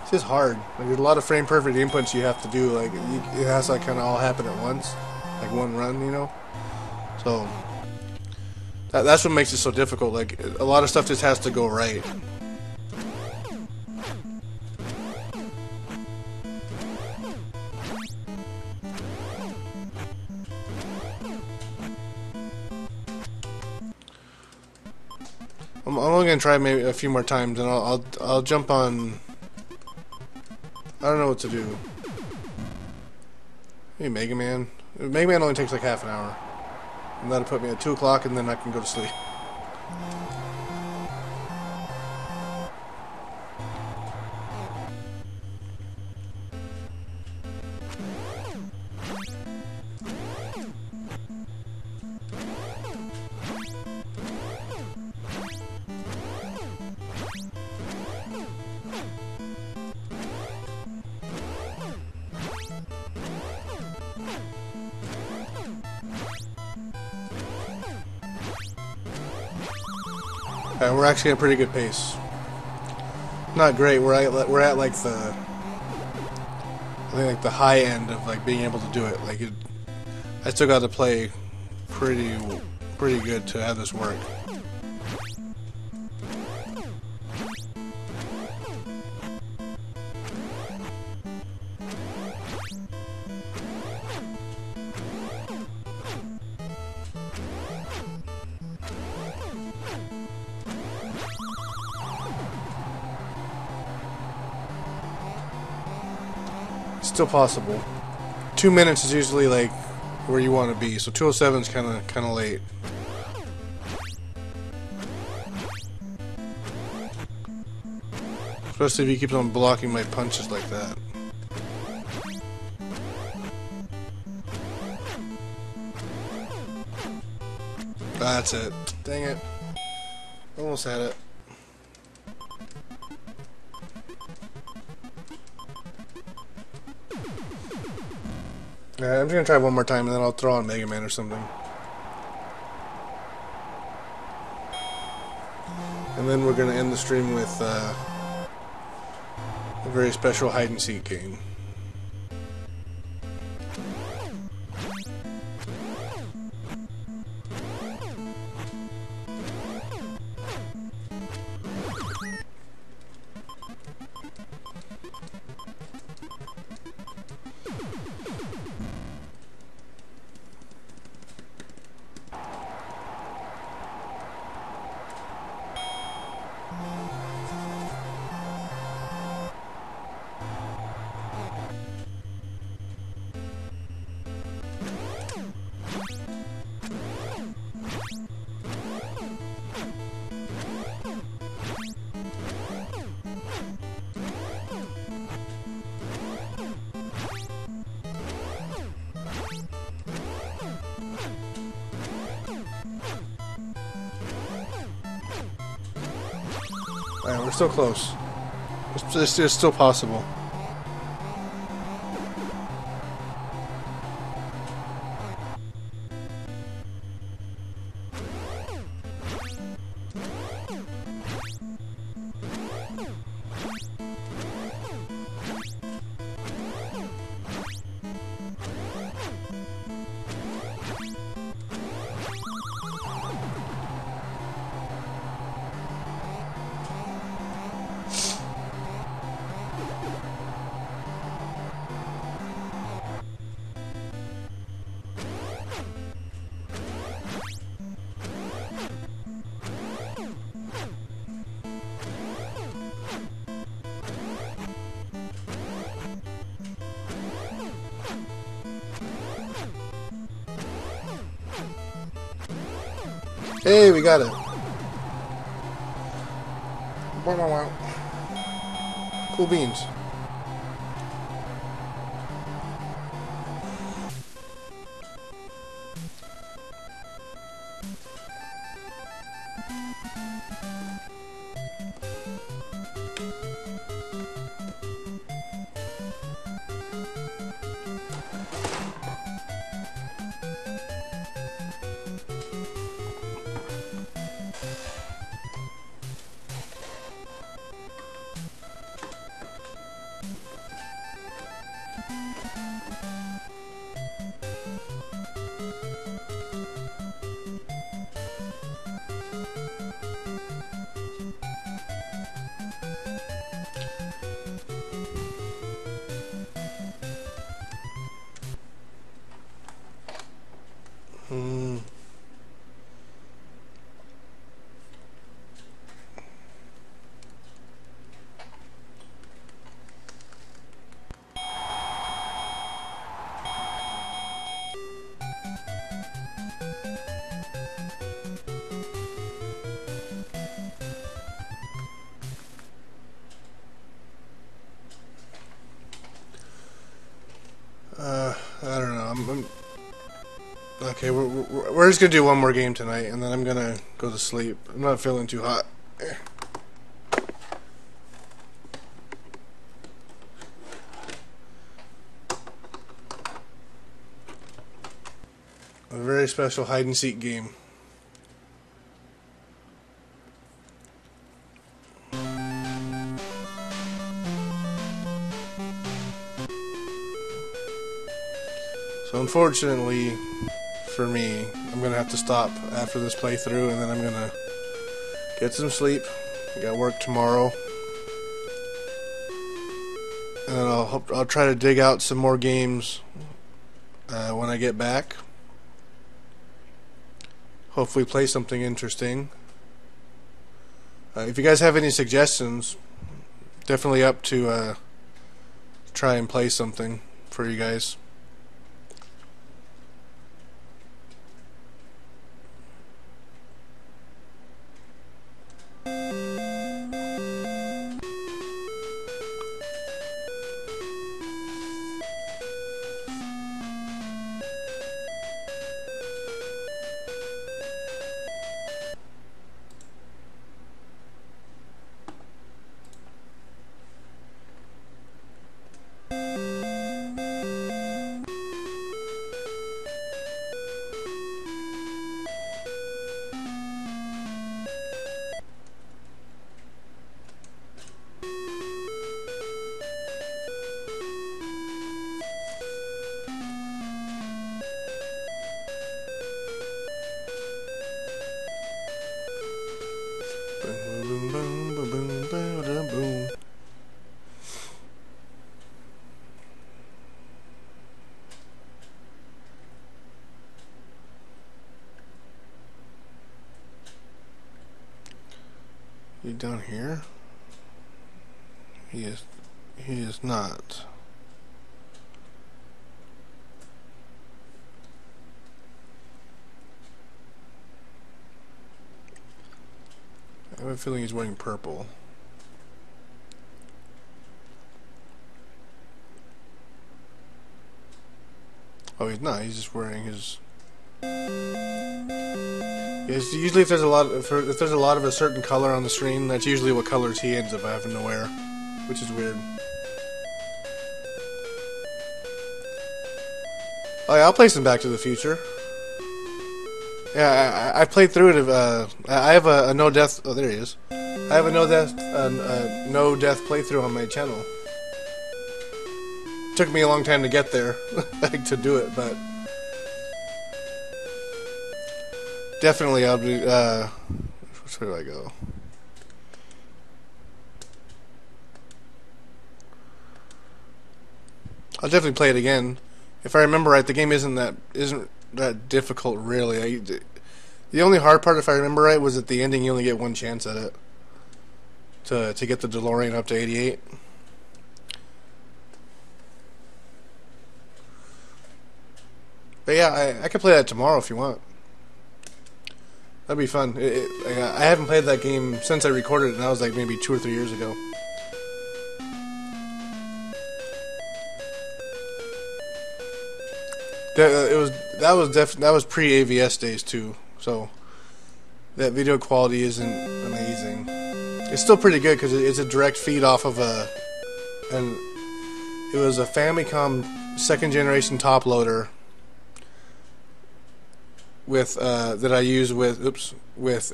it's just hard. Like, there's a lot of frame perfect inputs you have to do. Like it has to kind of all happen at once, like one run, you know. So that's what makes it so difficult. Like a lot of stuff just has to go right. I'm only gonna try maybe a few more times, and I'll jump on. I don't know what to do. Maybe Mega Man. Mega Man only takes like half an hour, and that'll put me at 2 o'clock, and then I can go to sleep. We're actually at a pretty good pace. Not great. We're at like the I think like the high end of like being able to do it. Like I still got to play pretty good to have this work. Still possible. 2 minutes is usually like where you want to be, so 2:07 is kind of late. Especially if he keeps on blocking my punches like that. That's it. Dang it. Almost had it. Alright, I'm just gonna try one more time and then I'll throw on Mega Man or something. And then we're gonna end the stream with a very special hide and seek game. Alright, we're still close. It's still possible. Hey, we got it. Wow, wow, wow. Cool beans. Hmm. I don't know. Okay. We're just gonna do one more game tonight, and then I'm gonna go to sleep. I'm not feeling too hot. A very special hide and seek game. So unfortunately for me, I'm gonna have to stop after this playthrough, and then I'm gonna get some sleep. I got work tomorrow, and then I'll try to dig out some more games when I get back. Hopefully play something interesting. If you guys have any suggestions, definitely up to try and play something for you guys. Boom, boom, boom, boom, boom, boom, boom. You down here? He is not. I have a feeling he's wearing purple. Oh, he's not. He's just wearing his. Yes, usually if there's a lot of a certain color on the screen, that's usually what colors he ends up having to wear, which is weird. Oh yeah, I'll play some Back to the Future. Yeah, I played through it. I have a no death. Oh, there he is. I have a no death playthrough on my channel. Took me a long time to get there, like to do it, but definitely I'll be. Where do I go? I'll definitely play it again. If I remember right, the game isn't that difficult, really. The only hard part, if I remember right, was at the ending. You only get one chance at it to get the DeLorean up to 88. But yeah, I can play that tomorrow if you want. That'd be fun. I haven't played that game since I recorded it, and that was like maybe 2 or 3 years ago. That was pre-AVS days too, so that video quality isn't amazing. It's still pretty good because it's a direct feed off of and it was a Famicom second generation top loader with that I use with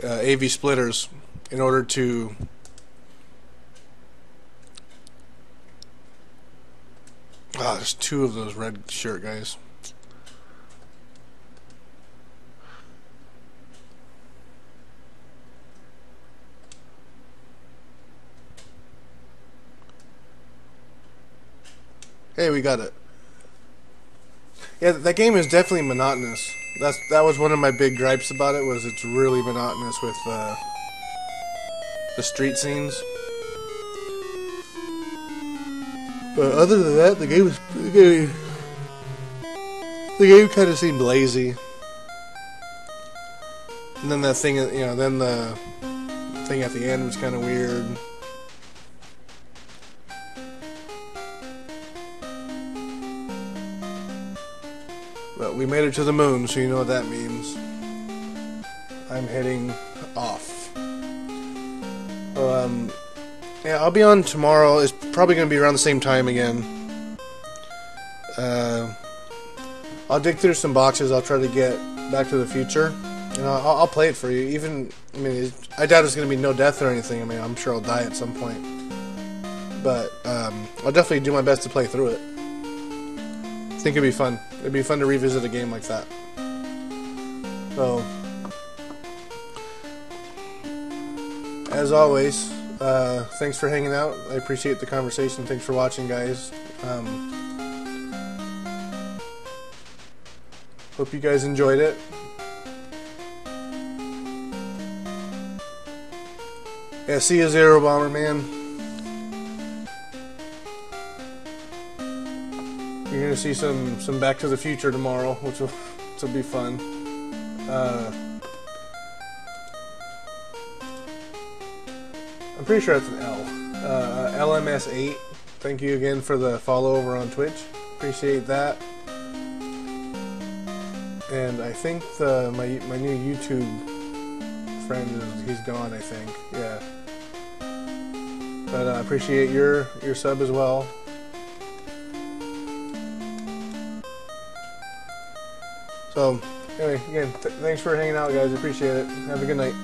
AV splitters in order to there's 2 of those red shirt guys. Hey, we got it. Yeah, that game is definitely monotonous. That was one of my big gripes about it, was it's really monotonous with the street scenes. But other than that, the game kind of seemed lazy. And then that thing, then the thing at the end was kind of weird. But we made it to the moon, so you know what that means. I'm heading off. Yeah, I'll be on tomorrow. It's probably going to be around the same time again. I'll dig through some boxes. I'll try to get Back to the Future. And I'll play it for you. I doubt it's going to be no death or anything. I'm sure I'll die at some point. But I'll definitely do my best to play through it. I think it'd be fun. It'd be fun to revisit a game like that. So, as always, thanks for hanging out. I appreciate the conversation. Thanks for watching, guys. Hope you guys enjoyed it. Yeah, see you, Zero Bomber, man. You're gonna see some Back to the Future tomorrow, which will be fun. I'm pretty sure it's an L. LMS8. Thank you again for the follow over on Twitch. Appreciate that. And I think my new YouTube friend he's gone. I think, yeah. But I appreciate your sub as well. So, anyway, again, thanks for hanging out, guys. Appreciate it. Have a good night.